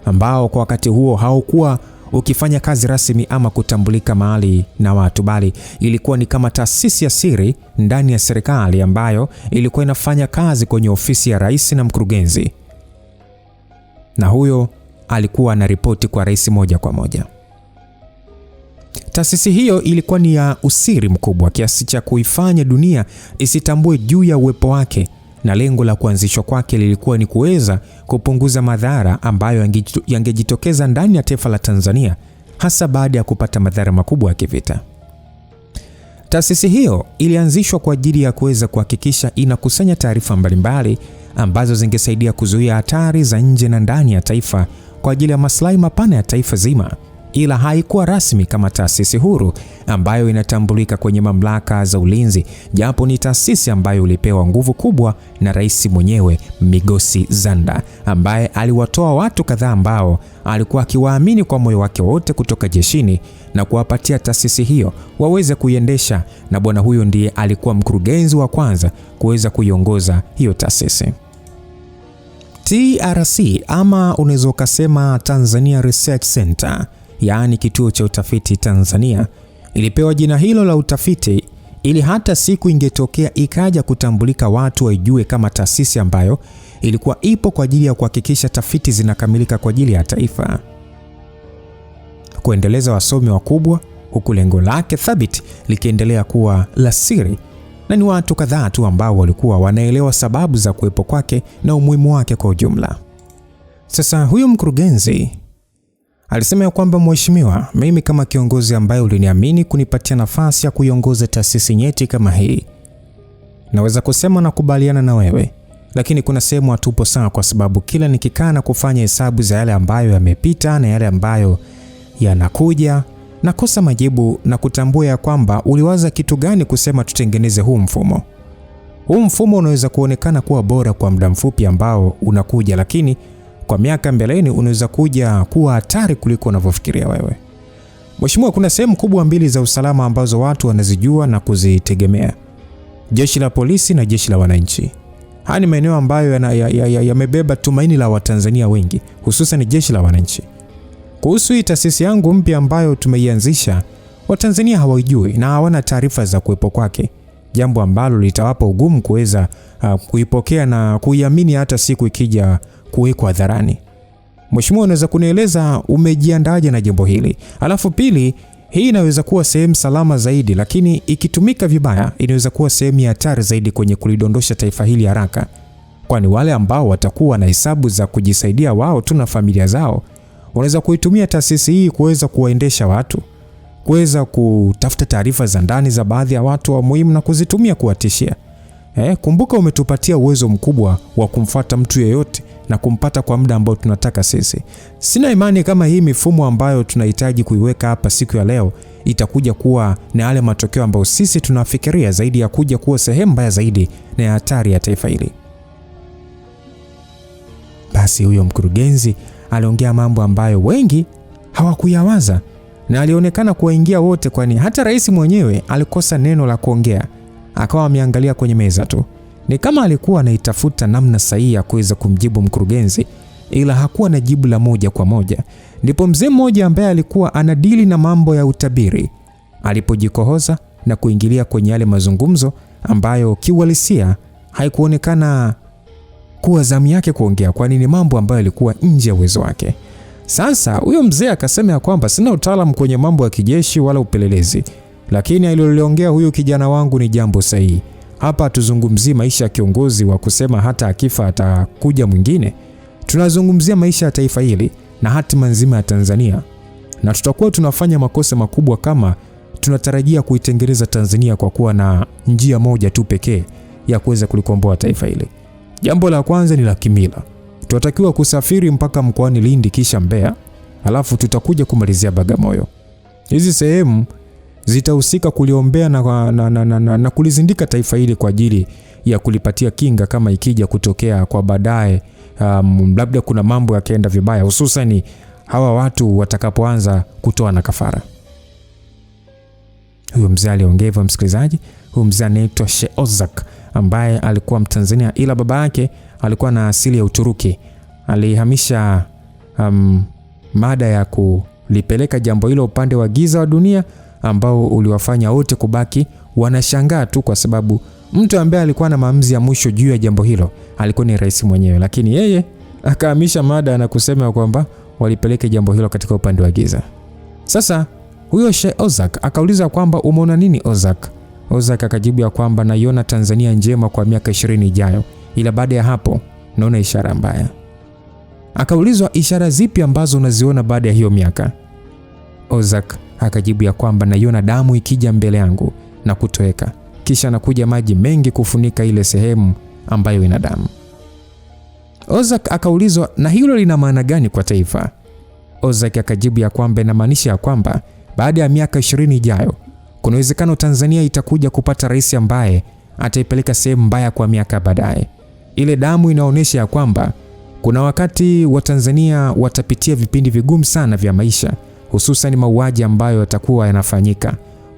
ambao kwa wakati huo haukuwa ukifanya kazi rasmi ama kutambulika mahali na watu, bali ilikuwa ni kama taasisi ya siri ndani ya serikali ambayo ilikuwa inafanya kazi kwenye ofisi ya rais na mkurugenzi, na huyo alikuwa anaripoti kwa rais moja kwa moja. Taasisi hiyo ilikuwa ni ya usiri mkubwa kiasi cha kuifanya dunia isitambue juu ya uwepo wake, na lengo la kuanzishwa kwake lilikuwa ni kuweza kupunguza madhara ambayo yangejitokeza ndani ya taifa la Tanzania, hasa baada ya kupata madhara makubwa ya kivita. Taasisi hiyo ilianzishwa kwa ajili ya kuweza kuhakikisha inakusanya taarifa mbalimbali ambazo zingesaidia kuzuia hatari za nje na ndani ya taifa kwa ajili ya maslahi mapana ya taifa zima, ila haikuwa rasmi kama taasisi huru ambayo inatambulika kwenye mamlaka za ulinzi, japo ni taasisi ambayo ilipewa nguvu kubwa na rais mwenyewe Migosi Zanda, ambaye aliwatoa watu kadhaa ambao alikuwa akiwaamini kwa moyo wake wote kutoka jeshini na kuwapatia taasisi hiyo waweze kuiendesha, na bwana huyo ndiye alikuwa mkurugenzi wa kwanza kuweza kuiongoza hiyo taasisi. TRC ama unaweza kusema Tanzania Research Center, yaani kituo cha utafiti Tanzania, ilipewa jina hilo la utafiti ili hata siku ingetokea ikaja kutambulika watu waijue kama taasisi ambayo ilikuwa ipo kwa ajili ya kuhakikisha tafiti zinakamilika kwa ajili ya taifa, kuendeleza wasomi wakubwa, huku lengo lake thabiti likiendelea kuwa la siri, na ni watu kadhaa tu ambao walikuwa wanaelewa sababu za kuwepo kwake na umuhimu wake kwa ujumla. Sasa huyo mkurugenzi alisema ya kwamba mheshimiwa, mimi kama kiongozi ambaye uliniamini kunipatia nafasi ya kuiongoza taasisi nyeti kama hii, naweza kusema nakubaliana na wewe, lakini kuna sehemu hatupo sawa, kwa sababu kila nikikaa na kufanya hesabu za yale ambayo yamepita na yale ambayo yanakuja, nakosa majibu na kutambua ya kwamba uliwaza kitu gani kusema tutengeneze huu mfumo. Huu mfumo unaweza kuonekana kuwa bora kwa muda mfupi ambao unakuja, lakini kwa miaka mbeleni unaweza kuja kuwa hatari kuliko unavyofikiria wewe. Mheshimiwa, kuna sehemu kubwa mbili za usalama ambazo watu wanazijua na kuzitegemea: jeshi la polisi na jeshi la wananchi. Haya ni maeneo ambayo yamebeba tumaini la Watanzania wengi, hususan jeshi la wananchi. Kuhusu hii taasisi yangu mpya ambayo tumeianzisha, Watanzania hawajui na hawana taarifa za kuwepo kwake, jambo ambalo litawapa ugumu kuweza kuipokea na kuiamini hata siku ikija kuwekwa hadharani. Mheshimiwa, unaweza kunieleza umejiandaje na jambo hili? Alafu pili, hii inaweza kuwa sehemu salama zaidi, lakini ikitumika vibaya inaweza kuwa sehemu ya hatari zaidi kwenye kulidondosha taifa hili haraka, kwani wale ambao watakuwa na hesabu za kujisaidia wao tu na familia zao unaweza kuitumia taasisi hii kuweza kuwaendesha watu, kuweza kutafuta taarifa za ndani za baadhi ya watu wa muhimu na kuzitumia kuwatishia. Kumbuka umetupatia uwezo mkubwa wa kumfuata mtu yeyote na kumpata kwa muda ambao tunataka sisi. Sina imani kama hii mifumo ambayo tunahitaji kuiweka hapa siku ya leo itakuja kuwa na yale matokeo ambayo sisi tunafikiria, zaidi ya kuja kuwa sehemu mbaya zaidi na ya hatari ya taifa hili. Basi huyo mkurugenzi aliongea mambo ambayo wengi hawakuyawaza na alionekana kuwaingia wote, kwani hata rais mwenyewe alikosa neno la kuongea. Akawa ameangalia kwenye meza tu. Ni kama alikuwa anaitafuta namna sahihi ya kuweza kumjibu mkurugenzi, ila hakuwa na jibu la moja kwa moja. Ndipo mzee mmoja ambaye alikuwa anadili na mambo ya utabiri alipojikohoza na kuingilia kwenye yale mazungumzo ambayo kiuhalisia haikuonekana kuwa zamu yake kuongea, kwani ni mambo ambayo yalikuwa nje ya uwezo wake. Sasa huyo mzee akasema ya kwamba sina utaalamu kwenye mambo ya kijeshi wala upelelezi, lakini aliloliongea huyu kijana wangu ni jambo sahihi. Hapa tuzungumzie maisha ya kiongozi wa kusema hata akifa atakuja mwingine. Tunazungumzia maisha ya taifa hili na hatima nzima ya Tanzania, na tutakuwa tunafanya makosa makubwa kama tunatarajia kuitengeneza Tanzania kwa kuwa na njia moja tu pekee ya kuweza kulikomboa taifa hili. Jambo la kwanza ni la kimila. Tunatakiwa kusafiri mpaka mkoani Lindi kisha Mbeya, alafu tutakuja kumalizia Bagamoyo. Hizi sehemu zitahusika kuliombea na kulizindika taifa hili kwa ajili ya kulipatia kinga kama ikija kutokea kwa baadaye, labda kuna mambo yakaenda vibaya, hususan hawa watu watakapoanza kutoa na kafara. Huyo mzee aliongea, msikilizaji. Huyo mzee anaitwa Sheikh Ozak ambaye alikuwa Mtanzania, ila baba yake alikuwa na asili ya Uturuki. Alihamisha mada ya kulipeleka jambo hilo upande wa giza wa dunia, ambao uliwafanya wote kubaki wanashangaa tu, kwa sababu mtu ambaye alikuwa na maamuzi ya mwisho juu ya jambo hilo alikuwa ni rais mwenyewe, lakini yeye akahamisha mada na kusema kwamba walipeleke jambo hilo katika upande wa giza. Sasa huyo Sheikh Ozak akauliza kwamba umeona nini Ozak? Ozak akajibu ya kwamba naiona Tanzania njema kwa miaka 20 ijayo, ila baada ya hapo naona ishara mbaya. Akaulizwa ishara zipi ambazo unaziona baada ya hiyo miaka? Ozak akajibu ya kwamba naiona damu ikija mbele yangu na kutoweka, kisha nakuja maji mengi kufunika ile sehemu ambayo ina damu. Ozak akaulizwa na hilo lina maana gani kwa taifa? Ozak akajibu ya kwamba inamaanisha ya kwamba baada ya miaka 20 ijayo kuna uwezekano Tanzania itakuja kupata rais ambaye ataipeleka sehemu mbaya kwa miaka baadaye. Ile damu inaonyesha ya kwamba kuna wakati wa Tanzania watapitia vipindi vigumu sana vya maisha, hususan mauaji ambayo yatakuwa yanafanyika.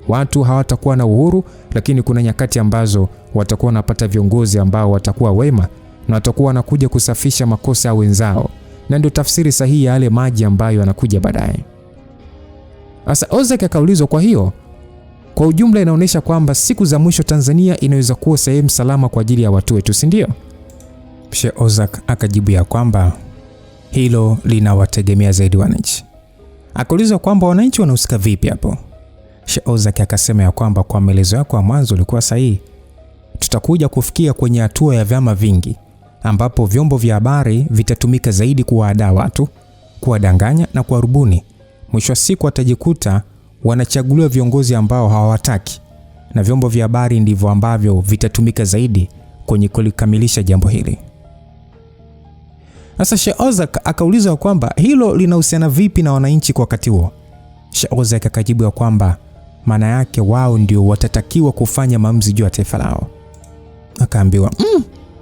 Watu hawatakuwa na uhuru, lakini kuna nyakati ambazo watakuwa wanapata viongozi ambao watakuwa wema na watakuwa wanakuja kusafisha makosa ya wenzao, na ndio tafsiri sahihi ya yale maji ambayo yanakuja baadaye. Sasa Ozak akaulizwa, kwa hiyo kwa ujumla inaonyesha kwamba siku za mwisho Tanzania inaweza kuwa sehemu salama kwa ajili ya watu wetu, si ndio? Sheikh Ozak akajibu ya kwamba hilo linawategemea zaidi wananchi. Akaulizwa kwamba wananchi wanahusika vipi hapo? Sheikh Ozak akasema ya kwamba kwa maelezo yako ya mwanzo ulikuwa sahihi. Tutakuja kufikia kwenye hatua ya vyama vingi ambapo vyombo vya habari vitatumika zaidi kuwahadaa watu, kuwadanganya na kuwarubuni. Mwisho wa siku watajikuta wanachaguliwa viongozi ambao hawataki, na vyombo vya habari ndivyo ambavyo vitatumika zaidi kwenye kulikamilisha jambo hili. Sasa Sheikh Ozak akauliza kwamba hilo linahusiana vipi na wananchi kwa wakati huo? Sheikh Ozak akajibu ya kwamba maana yake wao ndio watatakiwa kufanya maamuzi juu ya taifa lao. Akaambiwa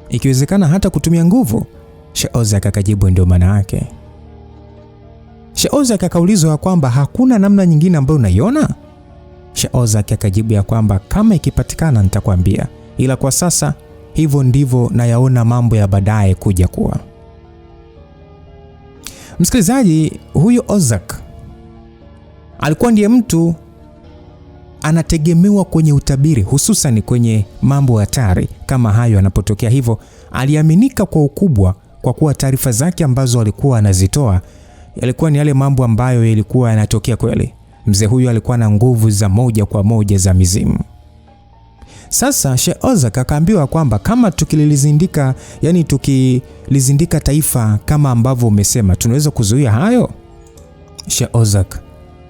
ikiwezekana hata kutumia nguvu. Sheikh Ozak akajibu ndio maana yake. Sheikh Ozak akaulizwa kwamba hakuna namna nyingine ambayo unaiona? Sheikh Ozak akajibu ya kwamba kama ikipatikana nitakwambia, ila kwa sasa hivyo ndivyo nayaona mambo ya baadaye kuja kuwa. Msikilizaji, huyo Ozak alikuwa ndiye mtu anategemewa kwenye utabiri, hususan kwenye mambo hatari kama hayo yanapotokea. Hivyo aliaminika kwa ukubwa kwa kuwa taarifa zake ambazo alikuwa anazitoa yalikuwa ni yale mambo ambayo yalikuwa yanatokea kweli. Mzee huyu alikuwa na nguvu za moja kwa moja za mizimu. Sasa Sheikh Ozak akaambiwa kwamba kama tukilizindika, yani tukilizindika taifa kama ambavyo umesema, tunaweza kuzuia hayo. Sheikh Ozak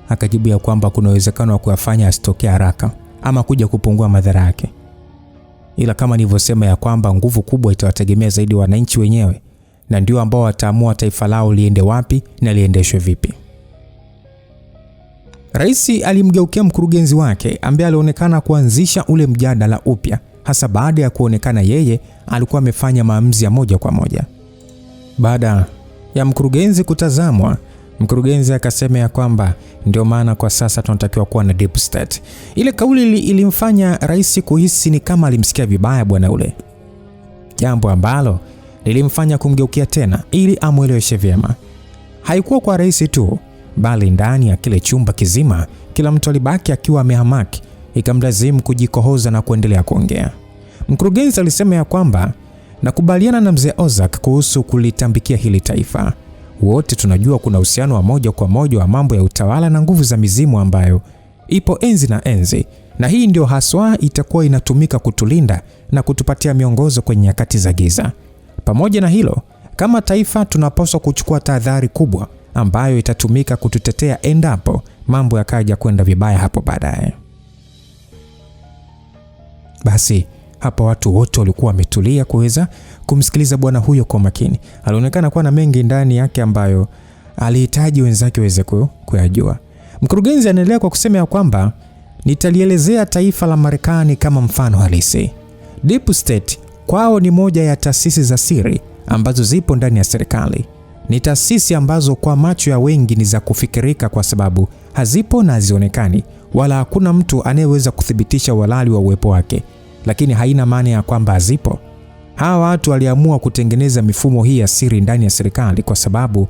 akajibu ya kwamba kuna uwezekano wa kuyafanya asitokee haraka ama kuja kupungua madhara yake, ila kama nilivyosema ya kwamba nguvu kubwa itawategemea zaidi wananchi wenyewe, na ndio ambao wataamua taifa lao liende wapi na liendeshwe vipi. Rais alimgeukia mkurugenzi wake ambaye alionekana kuanzisha ule mjadala upya, hasa baada ya kuonekana yeye alikuwa amefanya maamuzi ya moja kwa moja. Baada ya mkurugenzi kutazamwa, mkurugenzi akasema ya kwamba ndio maana kwa sasa tunatakiwa kuwa na deep state. Ile kauli ilimfanya rais kuhisi ni kama alimsikia vibaya bwana ule, jambo ambalo lilimfanya kumgeukia tena ili amueleweshe vyema. Haikuwa kwa rais tu, bali ndani ya kile chumba kizima kila mtu alibaki akiwa amehamaki, ikamlazimu kujikohoza na kuendelea kuongea. Mkurugenzi alisema ya kwamba nakubaliana na mzee Ozak kuhusu kulitambikia hili taifa. Wote tunajua kuna uhusiano wa moja kwa moja wa mambo ya utawala na nguvu za mizimu ambayo ipo enzi na enzi, na hii ndio haswa itakuwa inatumika kutulinda na kutupatia miongozo kwenye nyakati za giza. Pamoja na hilo, kama taifa tunapaswa kuchukua tahadhari kubwa ambayo itatumika kututetea endapo mambo yakaja kwenda vibaya hapo baadaye. Basi hapa watu wote walikuwa wametulia kuweza kumsikiliza bwana huyo kwa makini. Alionekana kuwa na mengi ndani yake ambayo alihitaji wenzake waweze kuyajua. Mkurugenzi anaendelea kwa kusema ya kwamba nitalielezea taifa la Marekani kama mfano halisi. Deep State kwao ni moja ya taasisi za siri ambazo zipo ndani ya serikali. Ni taasisi ambazo kwa macho ya wengi ni za kufikirika kwa sababu hazipo na hazionekani, wala hakuna mtu anayeweza kuthibitisha uhalali wa uwepo wake, lakini haina maana ya kwamba hazipo. Hawa watu waliamua kutengeneza mifumo hii ya siri ndani ya serikali kwa sababu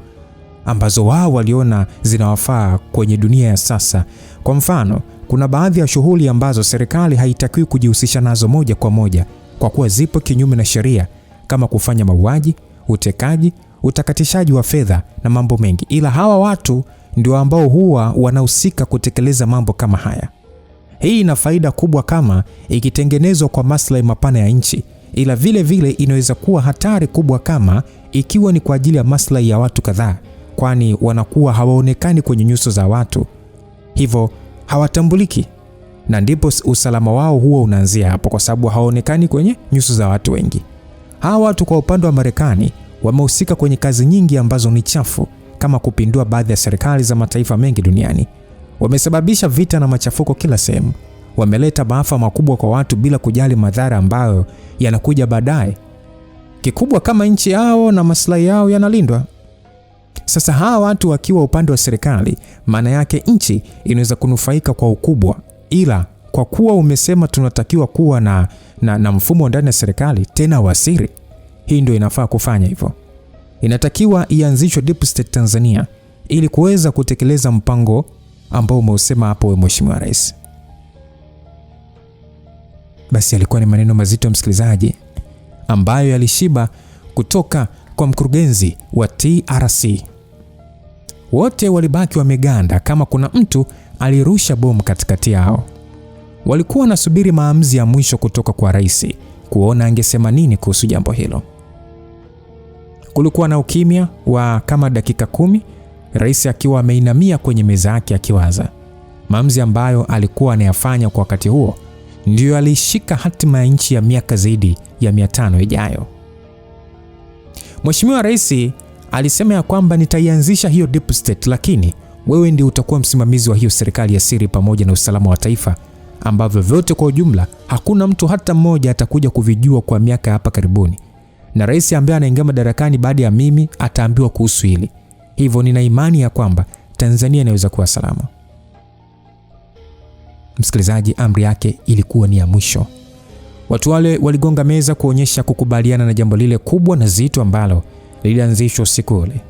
ambazo wao waliona zinawafaa kwenye dunia ya sasa. Kwa mfano, kuna baadhi ya shughuli ambazo serikali haitakiwi kujihusisha nazo moja kwa moja kwa kuwa zipo kinyume na sheria, kama kufanya mauaji, utekaji, utakatishaji wa fedha na mambo mengi, ila hawa watu ndio ambao huwa wanahusika kutekeleza mambo kama haya. Hii ina faida kubwa kama ikitengenezwa kwa maslahi mapana ya nchi, ila vile vile inaweza kuwa hatari kubwa kama ikiwa ni kwa ajili ya maslahi ya watu kadhaa, kwani wanakuwa hawaonekani kwenye nyuso za watu, hivyo hawatambuliki, na ndipo usalama wao huwa unaanzia hapo kwa sababu hawaonekani kwenye nyuso za watu wengi. Hawa watu kwa upande wa Marekani wamehusika kwenye kazi nyingi ambazo ni chafu, kama kupindua baadhi ya serikali za mataifa mengi duniani. Wamesababisha vita na machafuko kila sehemu. Wameleta maafa makubwa kwa watu bila kujali madhara ambayo yanakuja baadaye. Kikubwa kama nchi yao na maslahi yao yanalindwa. Sasa hawa watu wakiwa upande wa serikali, maana yake nchi inaweza kunufaika kwa ukubwa, ila kwa kuwa umesema tunatakiwa kuwa na mfumo ndani ya serikali tena wa siri, hii ndio inafaa kufanya hivyo. Inatakiwa ianzishwe Deep State Tanzania ili kuweza kutekeleza mpango ambao umeusema hapo Mheshimiwa Rais. Basi alikuwa ni maneno mazito msikilizaji, ambayo yalishiba kutoka kwa mkurugenzi wa TRC. Wote walibaki wameganda kama kuna mtu alirusha bomu katikati yao. Walikuwa nasubiri maamuzi ya mwisho kutoka kwa rais kuona angesema nini kuhusu jambo hilo. Kulikuwa na ukimya wa kama dakika 10, rais akiwa ameinamia kwenye meza yake akiwaza. Maamuzi ambayo alikuwa anayafanya kwa wakati huo ndio alishika hatima ya nchi ya miaka zaidi ya 500 ijayo. Mheshimiwa Rais alisema ya kwamba nitaianzisha hiyo Deep State, lakini wewe ndiye utakuwa msimamizi wa hiyo serikali ya siri pamoja na usalama wa taifa, ambavyo vyote kwa ujumla hakuna mtu hata mmoja atakuja kuvijua kwa miaka hapa karibuni. Na rais ambaye anaingia madarakani baada ya mimi ataambiwa kuhusu hili. Hivyo nina imani ya kwamba Tanzania inaweza kuwa salama. Msikilizaji, amri yake ilikuwa ni ya mwisho. Watu wale waligonga meza kuonyesha kukubaliana na jambo lile kubwa na zito ambalo lilianzishwa siku ile.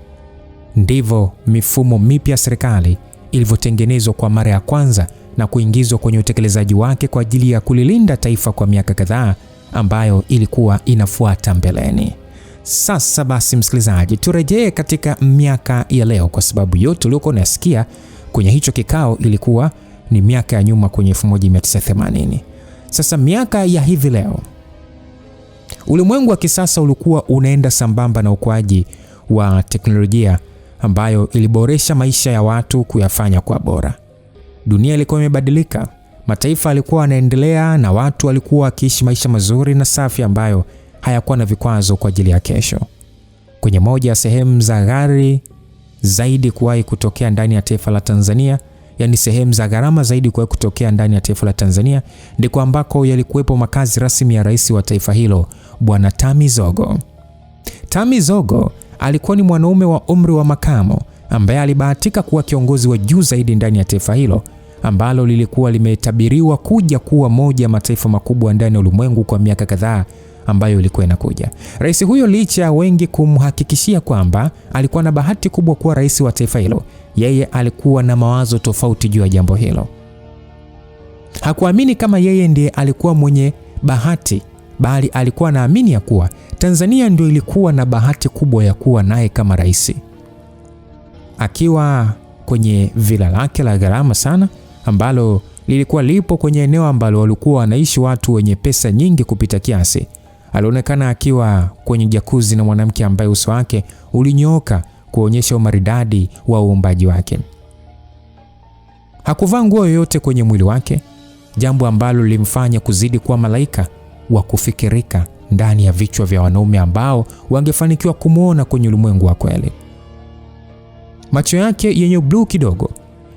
Ndivyo mifumo mipya ya serikali ilivyotengenezwa kwa mara ya kwanza na kuingizwa kwenye utekelezaji wake kwa ajili ya kulilinda taifa kwa miaka kadhaa ambayo ilikuwa inafuata mbeleni. Sasa basi msikilizaji, turejee katika miaka ya leo kwa sababu yote uliokuwa unasikia kwenye hicho kikao ilikuwa ni miaka ya nyuma kwenye 1980. Sasa miaka ya hivi leo, ulimwengu wa kisasa ulikuwa unaenda sambamba na ukuaji wa teknolojia ambayo iliboresha maisha ya watu kuyafanya kwa bora. Dunia ilikuwa imebadilika, mataifa yalikuwa yanaendelea na watu walikuwa wakiishi maisha mazuri na safi ambayo hayakuwa na vikwazo kwa ajili ya kesho. Kwenye moja ya sehemu za ghali zaidi kuwahi kutokea ndani ya taifa la Tanzania, yani sehemu za gharama zaidi kuwahi kutokea ndani ya taifa la Tanzania, ndiko ambako yalikuwepo makazi rasmi ya rais wa taifa hilo, Bwana Tami Zogo. Tami Zogo alikuwa ni mwanaume wa umri wa makamo ambaye alibahatika kuwa kiongozi wa juu zaidi ndani ya taifa hilo ambalo lilikuwa limetabiriwa kuja kuwa moja ya mataifa makubwa ndani ya ulimwengu kwa miaka kadhaa ambayo ilikuwa inakuja. Rais huyo, licha ya wengi kumhakikishia kwamba alikuwa na bahati kubwa kuwa rais wa taifa hilo, yeye alikuwa na mawazo tofauti juu ya jambo hilo. Hakuamini kama yeye ndiye alikuwa mwenye bahati, bali alikuwa anaamini ya kuwa Tanzania ndio ilikuwa na bahati kubwa ya kuwa naye kama rais. Akiwa kwenye vila lake la gharama sana ambalo lilikuwa lipo kwenye eneo ambalo walikuwa wanaishi watu wenye pesa nyingi kupita kiasi, alionekana akiwa kwenye jacuzzi na mwanamke ambaye uso wake ulinyooka kuonyesha umaridadi wa uumbaji wake. Hakuvaa nguo yoyote kwenye mwili wake, jambo ambalo lilimfanya kuzidi kuwa malaika wa kufikirika ndani ya vichwa vya wanaume ambao wangefanikiwa kumuona kwenye ulimwengu wa kweli. Macho yake yenye blue kidogo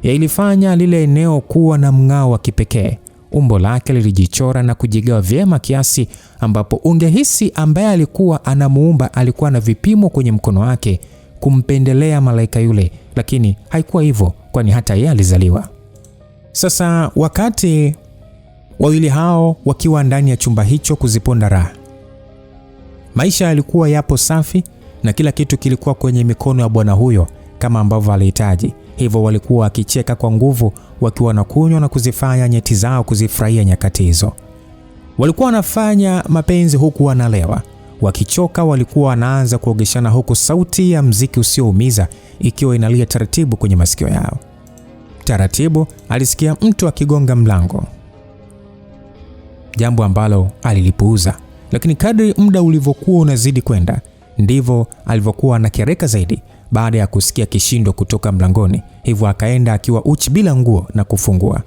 yalifanya lile eneo kuwa na mng'ao wa kipekee. Umbo lake lilijichora na kujigawa vyema kiasi ambapo ungehisi ambaye alikuwa anamuumba alikuwa na vipimo kwenye mkono wake kumpendelea malaika yule, lakini haikuwa hivyo, kwani hata yeye alizaliwa. Sasa wakati wawili hao wakiwa ndani ya chumba hicho kuziponda raha, maisha yalikuwa yapo safi na kila kitu kilikuwa kwenye mikono ya bwana huyo kama ambavyo alihitaji. Hivyo walikuwa wakicheka kwa nguvu, wakiwa na kunywa na kuzifanya nyeti zao kuzifurahia nyakati hizo. Walikuwa wanafanya mapenzi huku wanalewa. Wakichoka walikuwa wanaanza kuogeshana huku sauti ya mziki usioumiza ikiwa inalia taratibu kwenye masikio yao. Taratibu alisikia mtu akigonga mlango, jambo ambalo alilipuuza, lakini kadri muda ulivyokuwa unazidi kwenda ndivyo alivyokuwa anakereka zaidi baada ya kusikia kishindo kutoka mlangoni. Hivyo akaenda akiwa uchi bila nguo na kufungua.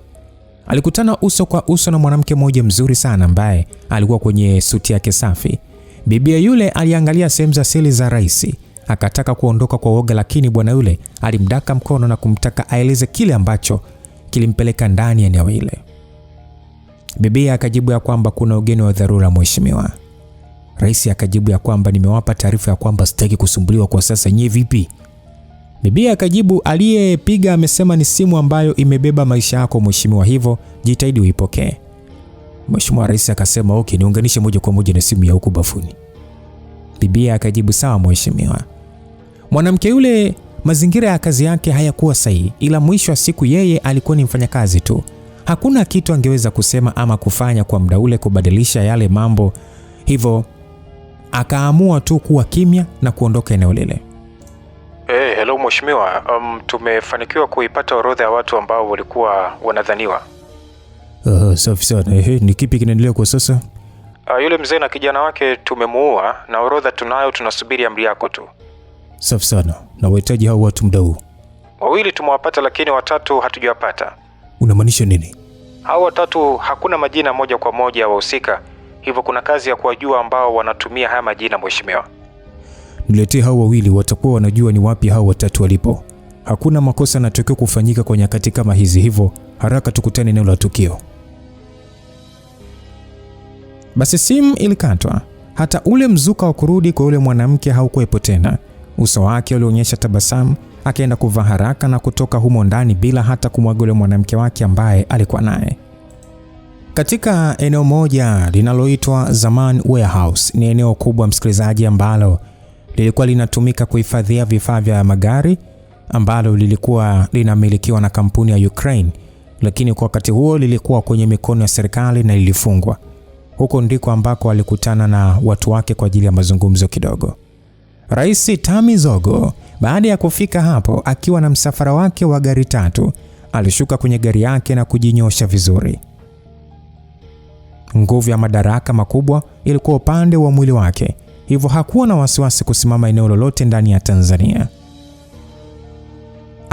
Alikutana uso kwa uso na mwanamke mmoja mzuri sana ambaye alikuwa kwenye suti yake safi. Bibia yule aliangalia sehemu za siri za rais, akataka kuondoka kwa woga, lakini bwana yule alimdaka mkono na kumtaka aeleze kile ambacho kilimpeleka ndani ya eneo ile. Bibia akajibu ya kwamba kuna ugeni wa dharura mheshimiwa. Rais akajibu ya kwamba nimewapa taarifa ya kwamba sitaki kusumbuliwa kwa sasa, nyie vipi? Bibia akajibu aliyepiga amesema ni simu ambayo imebeba maisha yako mheshimiwa, hivyo jitahidi uipokee. Mheshimiwa rais akasema okay, niunganishe moja kwa moja na simu ya huko bafuni. Bibia akajibu sawa mheshimiwa. Mwanamke yule, mazingira ya kazi yake hayakuwa sahihi, ila mwisho wa siku yeye alikuwa ni mfanyakazi tu. Hakuna kitu angeweza kusema ama kufanya kwa muda ule kubadilisha yale mambo, hivyo akaamua tu kuwa kimya na kuondoka eneo lile. Hello mheshimiwa, tumefanikiwa kuipata orodha ya watu ambao walikuwa wanadhaniwa. Safi sana. Ni kipi kinaendelea kwa sasa? Yule mzee na kijana wake tumemuua na orodha tunayo, tunasubiri amri yako tu. Safi sana. Na wahitaji hao watu muda huu? 2 tumewapata, lakini 3 hatujawapata. Unamaanisha nini? Hao 3 hakuna majina moja kwa moja ya wahusika, hivyo kuna kazi ya kuwajua ambao wanatumia haya majina mheshimiwa. Niletee hao 2, watakuwa wanajua ni wapi hao 3 walipo. Hakuna makosa yanatokea kufanyika kwa nyakati kama hizi, hivyo haraka tukutane eneo la tukio. Basi simu ilikatwa. Hata ule mzuka wa kurudi kwa yule mwanamke haukuwepo tena. Uso wake ulionyesha tabasamu. Akaenda kuvaa haraka na kutoka humo ndani bila hata kumwaga yule mwanamke wake ambaye alikuwa naye. Katika eneo moja linaloitwa Zaman Warehouse, ni eneo kubwa msikilizaji, ambalo lilikuwa linatumika kuhifadhia vifaa vya magari ambalo lilikuwa linamilikiwa na kampuni ya Ukraine, lakini kwa wakati huo lilikuwa kwenye mikono ya serikali na lilifungwa. Huko ndiko ambako alikutana na watu wake kwa ajili ya mazungumzo kidogo. Rais Tami Zogo baada ya kufika hapo akiwa na msafara wake wa gari 3, alishuka kwenye gari yake na kujinyosha vizuri. Nguvu ya madaraka makubwa ilikuwa upande wa mwili wake, hivyo hakuwa na wasiwasi kusimama eneo lolote ndani ya Tanzania.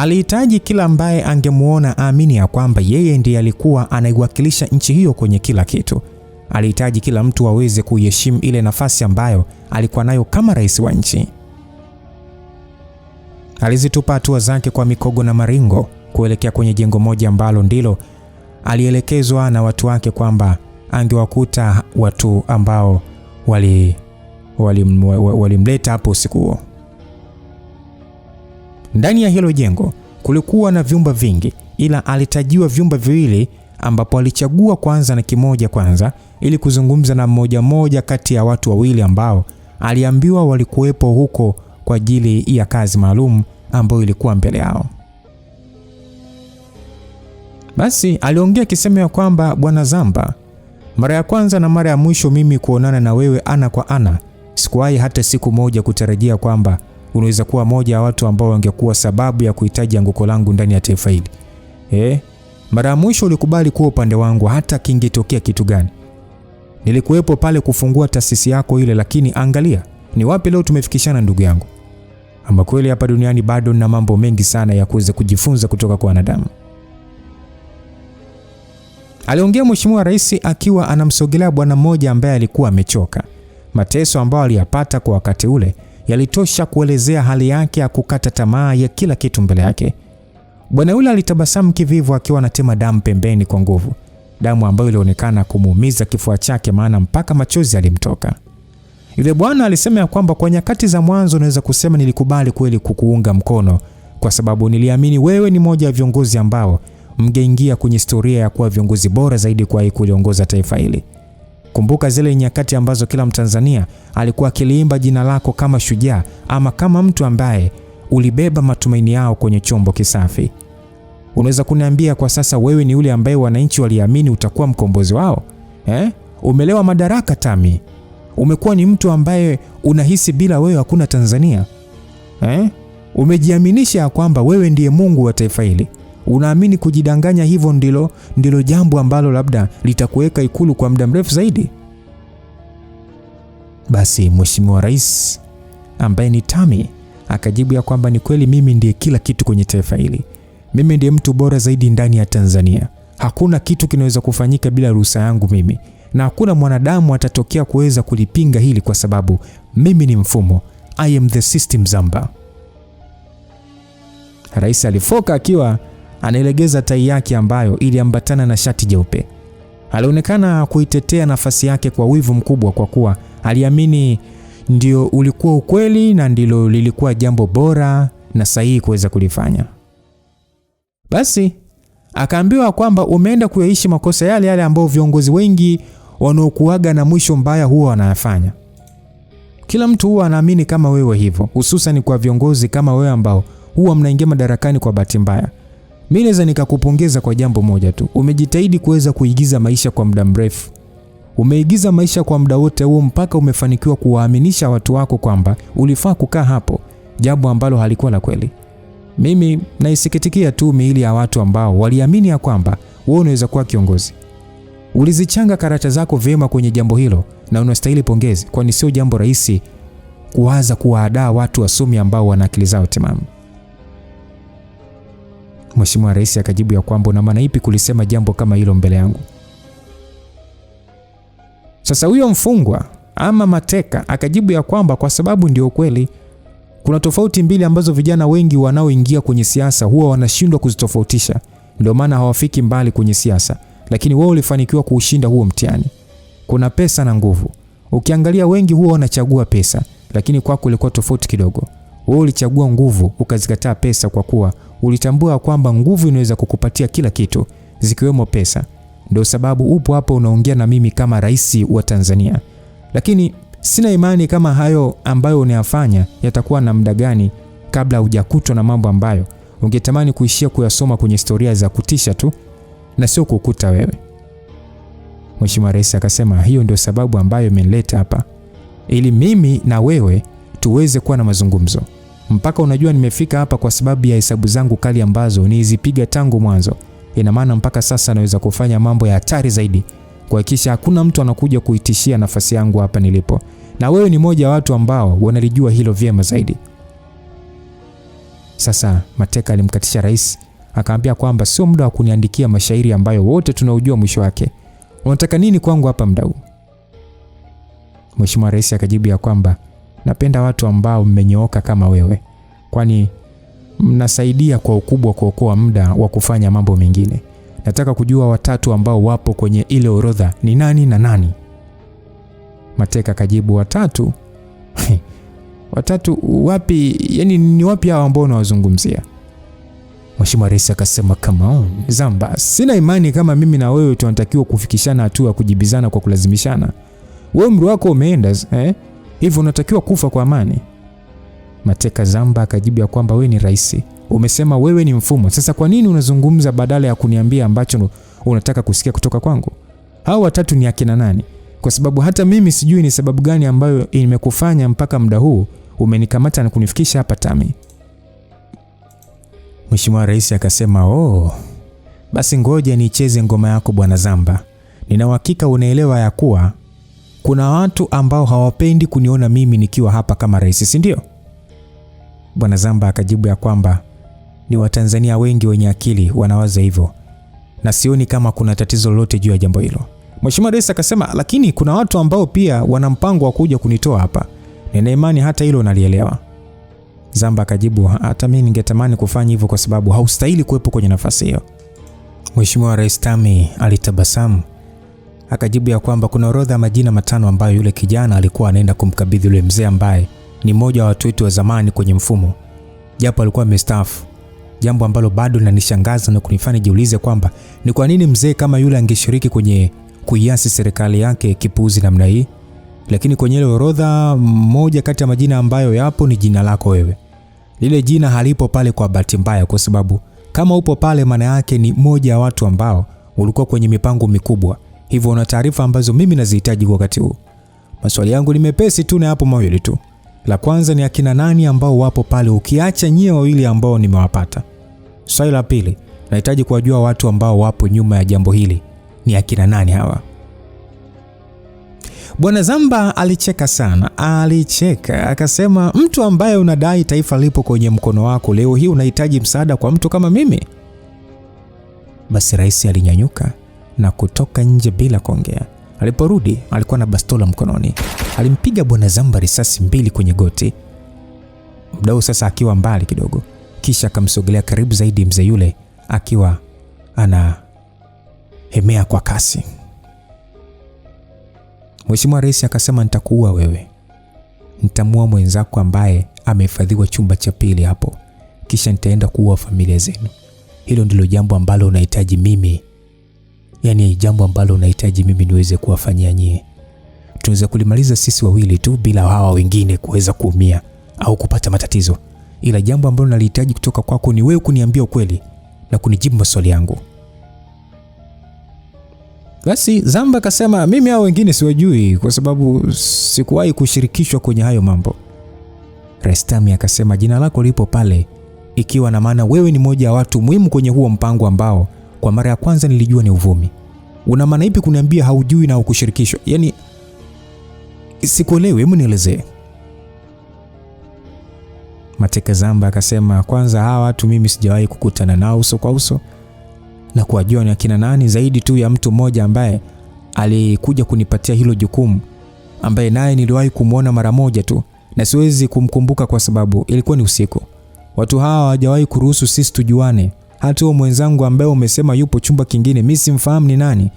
Alihitaji kila ambaye angemuona aamini ya kwamba yeye ndiye alikuwa anaiwakilisha nchi hiyo kwenye kila kitu. Alihitaji kila mtu aweze kuiheshimu ile nafasi ambayo alikuwa nayo kama rais wa nchi. Alizitupa hatua zake kwa mikogo na maringo kuelekea kwenye jengo moja ambalo ndilo alielekezwa na watu wake kwamba angewakuta watu ambao walimleta hapo usiku huo. Ndani ya hilo jengo kulikuwa na vyumba vingi, ila alitajiwa vyumba viwili ambapo alichagua kwanza na kimoja kwanza ili kuzungumza na mmoja kati ya watu wawili ambao aliambiwa walikuwepo huko kwa ajili ya kazi maalum ambayo ilikuwa mbele yao. Basi aliongea akisema ya kwamba, Bwana Zamba, mara ya kwanza na mara ya mwisho mimi kuonana na wewe ana kwa ana, sikuwahi hata siku moja kutarajia kwamba unaweza kuwa moja ya watu ambao wangekuwa sababu ya kuhitaji anguko langu ndani ya taifa hili. Mara ya mwisho ulikubali kuwa upande wangu hata kingetokea kitu gani. Nilikuwepo pale kufungua taasisi yako ile, lakini angalia ni wapi leo tumefikishana ndugu yangu. Ama kweli hapa duniani bado na mambo mengi sana ya kuweza kujifunza kutoka kwa wanadamu. Aliongea Mheshimiwa Rais akiwa anamsogelea bwana mmoja ambaye alikuwa amechoka. Mateso ambayo aliyapata kwa wakati ule yalitosha kuelezea hali yake ya kukata tamaa ya kila kitu mbele yake. Bwana yule alitabasamu kivivu akiwa anatema damu pembeni kwa nguvu. Damu ambayo ilionekana kumuumiza kifua chake, maana mpaka machozi alimtoka. Yule bwana alisema ya kwamba kwa nyakati za mwanzo naweza kusema nilikubali kweli kukuunga mkono kwa sababu niliamini wewe ni moja ya viongozi ambao mngeingia kwenye historia ya kuwa viongozi bora zaidi kwa kuliongoza taifa hili. Kumbuka zile nyakati ambazo kila Mtanzania alikuwa akiliimba jina lako kama shujaa ama kama mtu ambaye ulibeba matumaini yao kwenye chombo kisafi. Unaweza kuniambia kwa sasa wewe ni yule ambaye wananchi waliamini utakuwa mkombozi wao? Umelewa madaraka Tami. Umekuwa ni mtu ambaye unahisi bila wewe hakuna Tanzania. Umejiaminisha kwamba wewe ndiye Mungu wa taifa hili. Unaamini kujidanganya hivyo ndilo jambo ambalo labda litakuweka Ikulu kwa muda mrefu zaidi. Basi Mheshimiwa Rais ambaye ni Tami akajibu ya kwamba ni kweli, mimi ndiye kila kitu kwenye taifa hili. Mimi ndiye mtu bora zaidi ndani ya Tanzania. Hakuna kitu kinaweza kufanyika bila ruhusa yangu mimi, na hakuna mwanadamu atatokea kuweza kulipinga hili kwa sababu mimi ni mfumo. I am the system Zamba. Rais alifoka akiwa anaelegeza tai yake ambayo iliambatana na shati jeupe. Alionekana kuitetea nafasi yake kwa wivu mkubwa kwa kuwa aliamini ndio ulikuwa ukweli na ndilo lilikuwa jambo bora na sahihi kuweza kulifanya. Basi akaambiwa kwamba umeenda kuyaishi makosa yale ambayo viongozi wengi wanaokuaga na mwisho mbaya huwa wanayafanya. Kila mtu huwa anaamini kama wewe hivyo, hususan kwa viongozi kama wewe ambao huwa mnaingia madarakani kwa bahati mbaya. Mimi naweza nikakupongeza kwa jambo moja tu. Umejitahidi kuweza kuigiza maisha kwa muda mrefu. Umeigiza maisha kwa muda wote huo mpaka umefanikiwa kuwaaminisha watu wako kwamba ulifaa kukaa hapo, jambo ambalo halikuwa la kweli. Mimi naisikitikia tu miili ya watu ambao waliamini ya kwamba wewe unaweza kuwa kiongozi. Ulizichanga karata zako vyema kwenye jambo hilo na unastahili pongezi, kwani sio jambo rahisi kuwaza kuwaadaa watu wasomi ambao wana akili zao timamu. Mheshimiwa Rais akajibu ya kwamba una maana ipi kulisema jambo kama hilo mbele yangu? Sasa huyo mfungwa ama mateka akajibu ya kwamba kwa sababu ndio kweli. Kuna tofauti mbili ambazo vijana wengi wanaoingia kwenye siasa huwa wanashindwa kuzitofautisha. Ndio maana hawafiki mbali kwenye siasa, lakini wao ulifanikiwa kuushinda huo mtihani. Kuna pesa na nguvu. Ukiangalia wengi huwa wanachagua pesa, lakini kwako ilikuwa tofauti kidogo. Wewe ulichagua nguvu, ukazikataa pesa kwa kuwa ulitambua kwamba nguvu inaweza kukupatia kila kitu, zikiwemo pesa. Ndio sababu upo hapa unaongea na mimi kama rais wa Tanzania. Lakini sina imani kama hayo ambayo unayafanya yatakuwa na muda gani kabla hujakutwa na mambo ambayo ungetamani kuishia kuyasoma kwenye historia za kutisha tu na sio kukuta wewe. Mheshimiwa Rais akasema hiyo ndio sababu ambayo imenileta hapa, ili mimi na wewe tuweze kuwa na mazungumzo. Mpaka unajua nimefika hapa kwa sababu ya hesabu zangu kali ambazo nizipiga tangu mwanzo. Ina maana mpaka sasa naweza kufanya mambo ya hatari zaidi kuhakikisha hakuna mtu anakuja kuitishia nafasi yangu hapa nilipo. Na wewe ni moja wa watu ambao wanalijua hilo vyema zaidi. Sasa Mateka alimkatisha rais, akamwambia kwamba sio muda wa kuniandikia mashairi ambayo wote tunaujua mwisho wake. Unataka nini kwangu hapa muda huu? Mheshimiwa Rais akajibu ya kwamba napenda watu ambao mmenyooka kama wewe, kwani mnasaidia kwa ukubwa kuokoa muda wa kufanya mambo mengine. Nataka kujua watatu ambao wapo kwenye ile orodha ni nani na nani? Mateka akajibu, watatu? Watatu wapi? Yani ni wapi hao ambao unawazungumzia? Mheshimiwa Rais akasema, come on Zamba, sina imani kama mimi na wewe tunatakiwa kufikishana hatua ya kujibizana kwa kulazimishana. Wewe umri wako umeenda, hivyo unatakiwa kufa kwa amani. Mateka Zamba akajibu ya kwamba wewe ni rais, umesema wewe ni mfumo. Sasa kwa nini unazungumza badala ya kuniambia ambacho unataka kusikia kutoka kwangu? Hao watatu ni akina nani? Kwa sababu hata mimi sijui ni sababu gani ambayo imekufanya mpaka muda huu umenikamata na kunifikisha hapa Tami. Mheshimiwa Rais akasema, basi ngoja nicheze ngoma yako Bwana Zamba. Nina uhakika unaelewa ya kuwa kuna watu ambao hawapendi kuniona mimi nikiwa hapa kama rais, si ndio? Bwana Zamba akajibu ya kwamba ni Watanzania wengi wenye akili wanawaza hivyo, na sioni kama kuna tatizo lolote juu ya jambo hilo. Mheshimiwa Rais akasema, lakini kuna watu ambao pia wana mpango wa kuja kunitoa hapa. Nina imani hata hilo nalielewa. Zamba akajibu, hata mimi ningetamani kufanya hivyo kwa sababu haustahili kuwepo kwenye nafasi hiyo. Mheshimiwa Rais Tami alitabasamu, akajibu ya kwamba kuna orodha ya majina 5 ambayo yule kijana alikuwa anaenda kumkabidhi yule mzee ambaye ni mmoja wa watu wetu wa zamani kwenye mfumo, japo alikuwa amestaafu. Jambo ambalo bado linanishangaza na kunifanya jiulize kwamba ni kwa nini mzee kama yule angeshiriki kwenye kuiasi serikali yake kipuuzi namna hii. Lakini kwenye ile orodha, moja kati ya majina ambayo yapo ni jina lako wewe. Lile jina halipo pale kwa bahati mbaya, kwa sababu kama upo pale maana yake ni moja ya watu ambao ulikuwa kwenye mipango mikubwa. Hivyo una taarifa ambazo mimi nazihitaji kwa wakati huu. Maswali yangu ni mepesi tu na hapo mawili tu. La kwanza ni akina nani ambao wapo pale ukiacha nyie wawili ambao nimewapata. Swali la pili, nahitaji kuwajua watu ambao wapo nyuma ya jambo hili. Ni akina nani hawa? Bwana Zamba alicheka sana, alicheka akasema, mtu ambaye unadai taifa lipo kwenye mkono wako, leo hii unahitaji msaada kwa mtu kama mimi? Basi rais alinyanyuka na kutoka nje bila kuongea. Aliporudi alikuwa na bastola mkononi. Alimpiga Bwana Zamba risasi 2 kwenye goti. Mdau sasa akiwa mbali kidogo, kisha akamsogelea karibu zaidi mzee yule akiwa ana hemea kwa kasi. Mheshimiwa Rais akasema, nitakuua wewe. Nitamua mwenzako ambaye amehifadhiwa chumba cha pili hapo. Kisha nitaenda kuua familia zenu. Hilo ndilo jambo ambalo unahitaji mimi. Yaani jambo ambalo unahitaji mimi niweze kuwafanyia nyie. Tunaweza kulimaliza sisi wawili tu bila hawa wengine kuweza kuumia au kupata matatizo. Ila jambo ambalo nalihitaji kutoka kwako ni wewe kuniambia ukweli na kunijibu maswali yangu. Basi Zamba akasema, mimi hao wengine siwajui kwa sababu sikuwahi kushirikishwa kwenye hayo mambo. Rais Tami akasema, jina lako lipo pale, ikiwa na maana wewe ni mmoja wa watu muhimu kwenye huo mpango ambao kwa mara ya kwanza nilijua ni uvumi. Una maana ipi kuniambia haujui na hukushirikishwa? Yaani sikuelewi, hebu nielezee. Mateka Zamba akasema, kwanza hawa watu mimi sijawahi kukutana nao uso kwa uso na kuwajua ni akina nani zaidi tu ya mtu mmoja ambaye alikuja kunipatia hilo jukumu, ambaye naye niliwahi kumuona mara moja tu na siwezi kumkumbuka kwa sababu ilikuwa ni usiku. Watu hawa hawajawahi kuruhusu sisi tujuane. Hata huyo mwenzangu ambaye umesema yupo chumba kingine, mimi simfahamu ni nani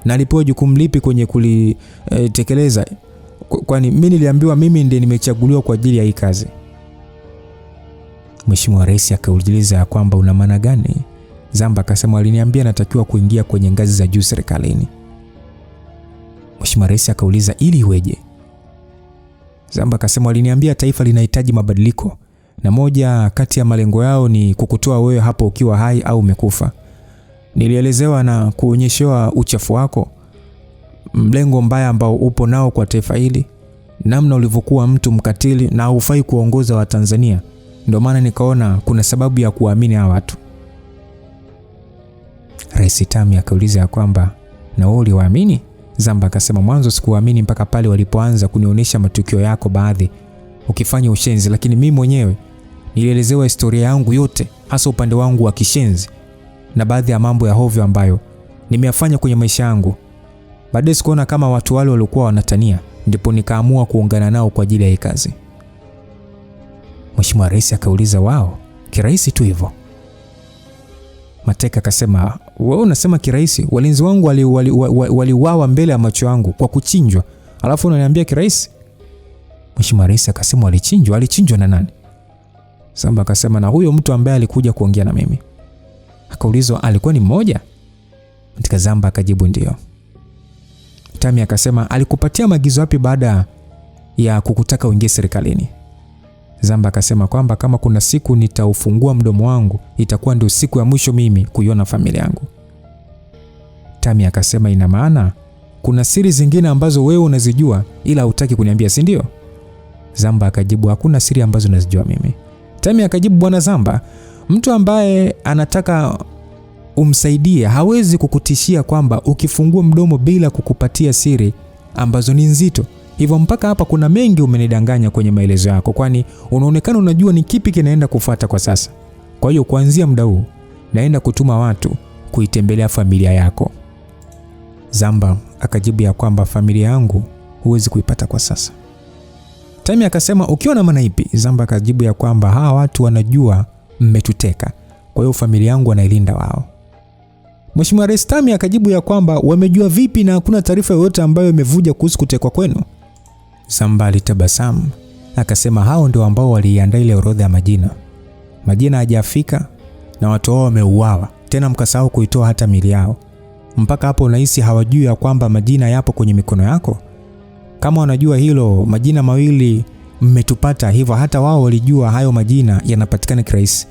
na alipewa jukumu lipi kwenye kulitekeleza. Kwani mimi niliambiwa mimi ndiye nimechaguliwa kwa ajili ya hii kazi. Mheshimiwa Rais akauliza kwamba una maana gani? Zamba akasema, aliniambia natakiwa kuingia kwenye ngazi za juu serikalini. Mheshimiwa Rais akauliza, ili iweje? Zamba akasema, aliniambia taifa linahitaji mabadiliko na moja kati ya malengo yao ni kukutoa wewe hapo ukiwa hai au umekufa. Nilielezewa na kuonyeshewa uchafu wako, mlengo mbaya ambao upo nao kwa taifa hili, namna ulivyokuwa mtu mkatili na haufai kuongoza wa Tanzania. Ndio maana nikaona kuna sababu ya kuamini hawa watu. Rais Tami akauliza ya kwamba na wewe uliwaamini? Zamba akasema, mwanzo sikuamini mpaka pale walipoanza kunionyesha matukio yako baadhi ukifanya ushenzi, lakini mimi mwenyewe Nilielezewa historia yangu yote, hasa upande wangu wa kishenzi na baadhi ya mambo ya hovyo ambayo nimeyafanya kwenye maisha yangu. Baadaye sikuona kama watu wale walikuwa wanatania, ndipo nikaamua kuungana nao kwa ajili ya hii kazi. Mheshimiwa Rais akauliza, wao, kirahisi tu hivyo? Mateka akasema, wewe unasema kirahisi? Walinzi wangu waliuawa mbele ya macho yangu kwa kuchinjwa, alafu unaniambia kirahisi? Mheshimiwa Rais akasema, walichinjwa? Alichinjwa na nani? Zamba akasema, na huyo mtu ambaye alikuja kuongea na mimi. Akaulizwa, alikuwa ni mmoja? Mtika Zamba akajibu ndio. Tami akasema, alikupatia maagizo yapi baada ya kukutaka uingie serikalini? Zamba akasema kwamba kama kuna siku nitaufungua mdomo wangu, itakuwa ndio siku ya mwisho mimi kuiona familia yangu. Tami akasema, ina maana kuna siri zingine ambazo wewe unazijua ila hutaki kuniambia, si ndio? Zamba akajibu, hakuna siri ambazo nazijua mimi. Tami akajibu, bwana Zamba, mtu ambaye anataka umsaidie hawezi kukutishia kwamba ukifungua mdomo bila kukupatia siri ambazo ni nzito. Hivyo mpaka hapa kuna mengi umenidanganya kwenye maelezo yako, kwani unaonekana unajua ni kipi kinaenda kufuata kwa sasa. Kwa hiyo kuanzia muda huu naenda kutuma watu kuitembelea familia yako. Zamba akajibu ya kwamba familia yangu huwezi kuipata kwa sasa. Tami akasema, ukiwa na maana ipi? Zamba akajibu ya kwamba hawa watu wanajua mmetuteka, kwa hiyo familia yangu wanailinda wao. Mheshimiwa Rais Tami akajibu ya kwamba wamejua vipi na hakuna taarifa yoyote ambayo imevuja kuhusu kutekwa kwenu? Zamba alitabasamu akasema, hao ndio ambao waliandaa ile orodha ya majina. Majina hajafika na watu wao wameuawa, tena mkasahau kuitoa hata mili yao. Mpaka hapo unahisi hawajui ya kwamba majina yapo kwenye mikono yako? Kama wanajua hilo, majina mawili mmetupata, hivyo hata wao walijua hayo majina yanapatikana kirahisi.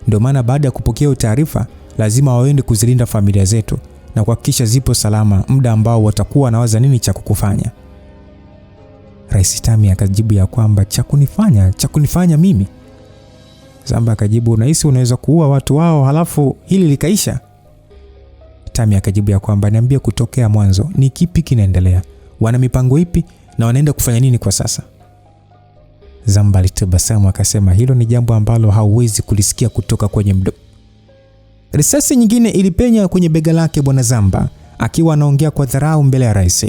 Ndio maana baada ya kupokea taarifa lazima waende kuzilinda familia zetu na kuhakikisha zipo salama muda ambao watakuwa wanawaza nini cha kukufanya. Rais Tami akajibu ya kwamba cha kunifanya mimi? Zamba akajibu, unahisi unaweza kuua watu wao halafu hili likaisha? Tami akajibu ya kwamba niambie kutokea mwanzo ni kipi kinaendelea, wana mipango ipi na wanaenda kufanya nini kwa sasa? Zamba alitabasamu akasema, hilo ni jambo ambalo hauwezi kulisikia kutoka kwenye mdomo. Risasi nyingine ilipenya kwenye bega lake bwana Zamba akiwa anaongea kwa dharau mbele ya rais.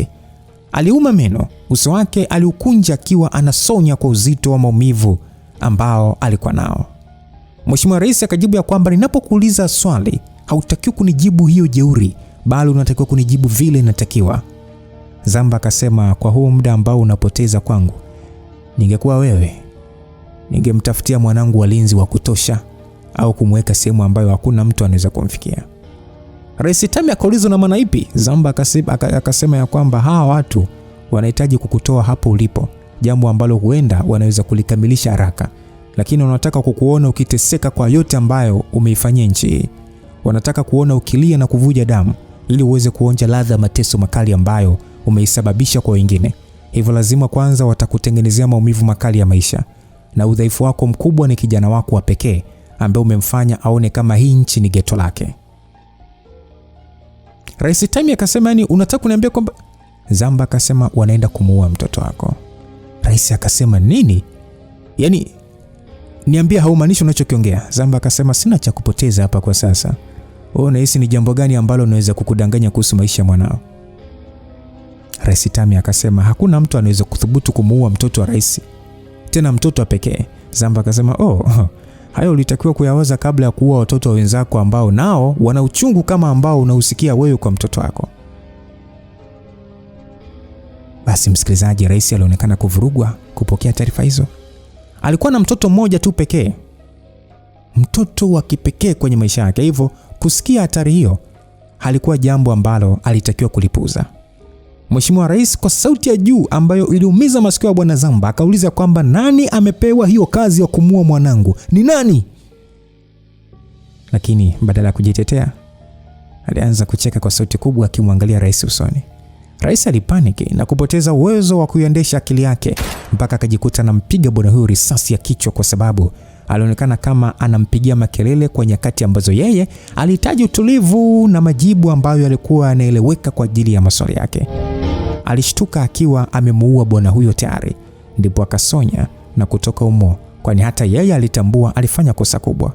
Aliuma meno, uso wake aliukunja akiwa anasonya kwa uzito wa maumivu ambao alikuwa nao. Mheshimiwa Rais akajibu ya kwamba ninapokuuliza swali hautakiwi kunijibu hiyo jeuri, bali unatakiwa kunijibu vile inatakiwa. Zamba akasema, kwa huu muda ambao unapoteza kwangu, ningekuwa wewe ningemtafutia mwanangu walinzi wa kutosha au kumweka sehemu ambayo hakuna mtu anaweza kumfikia. Rais Tami akaulizwa na maana ipi? Zamba akasema ya kwamba hawa watu wanahitaji kukutoa hapo ulipo, jambo ambalo huenda wanaweza kulikamilisha haraka, lakini wanataka kukuona ukiteseka kwa yote ambayo umeifanyia nchi. Wanataka kuona ukilia na kuvuja damu ili uweze kuonja ladha ya mateso makali ambayo umeisababisha kwa wengine. Hivyo lazima kwanza watakutengenezea maumivu makali ya maisha, na udhaifu wako mkubwa ni kijana wako wa pekee ambaye umemfanya aone kama hii nchi ni geto lake. Rais Tami akasema, yani unataka kuniambia kwamba? Zamba akasema, wanaenda kumuua mtoto wako. Rais akasema, nini? Yani niambie haumaanishi unachokiongea. Zamba akasema, sina cha kupoteza hapa kwa sasa. Wewe unahisi ni jambo gani ambalo unaweza kukudanganya kuhusu maisha ya mwanao? Rais Tami akasema, hakuna mtu anaweza kuthubutu kumuua mtoto wa rais, tena mtoto wa pekee. Zamba akasema, hayo ulitakiwa kuyawaza kabla ya kuua watoto wa wenzako ambao nao wana uchungu kama ambao unausikia wewe kwa mtoto wako. Basi msikilizaji, rais alionekana kuvurugwa kupokea taarifa hizo. Alikuwa na mtoto mmoja tu pekee, mtoto wa kipekee kwenye maisha yake, hivyo kusikia hatari hiyo halikuwa jambo ambalo alitakiwa kulipuuza. Mheshimiwa Rais kwa sauti ya juu ambayo iliumiza masikio ya bwana Zamba akauliza kwamba nani amepewa hiyo kazi ya kumua mwanangu? Ni nani? Lakini badala ya kujitetea, alianza kucheka kwa sauti kubwa akimwangalia rais usoni. Rais alipaniki na kupoteza uwezo wa kuiendesha akili yake mpaka akajikuta anampiga bwana huyo risasi ya kichwa, kwa sababu alionekana kama anampigia makelele kwa nyakati ambazo yeye alihitaji utulivu na majibu ambayo yalikuwa yanaeleweka kwa ajili ya maswali yake. Alishtuka akiwa amemuua bwana huyo tayari, ndipo akasonya na kutoka umo kwani hata yeye alitambua alifanya kosa kubwa.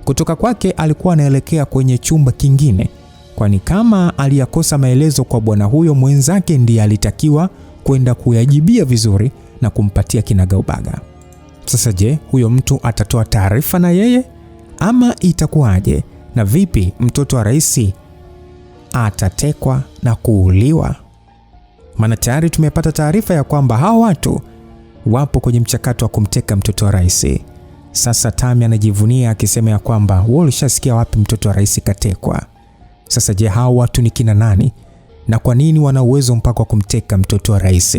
Kutoka kwake alikuwa anaelekea kwenye chumba kingine, kwani kama aliyakosa maelezo kwa bwana huyo, mwenzake ndiye alitakiwa kwenda kuyajibia vizuri na kumpatia kinagaubaga. Sasa je, huyo mtu atatoa taarifa na yeye ama itakuwaje? Na vipi mtoto wa rais atatekwa na kuuliwa? Maana tayari tumepata taarifa ya kwamba hao watu wapo kwenye mchakato wa kumteka mtoto wa rais. Sasa Tami anajivunia akisema ya kwamba wao ulishasikia wapi mtoto wa rais katekwa. Sasa je, hao watu ni kina nani na kwa nini wana uwezo mpaka wa kumteka mtoto wa rais?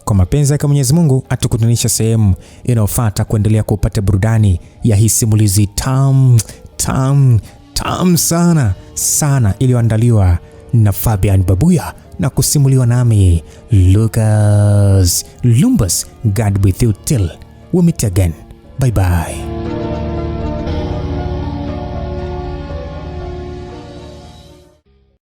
Kwa mapenzi ya Mwenyezi Mungu atukutanisha sehemu inayofuata kuendelea kupata burudani ya hii simulizi tam sana iliyoandaliwa na Fabian Babuya na kusimuliwa nami Lucas Lumbus. God with you till we meet again. Bye bye.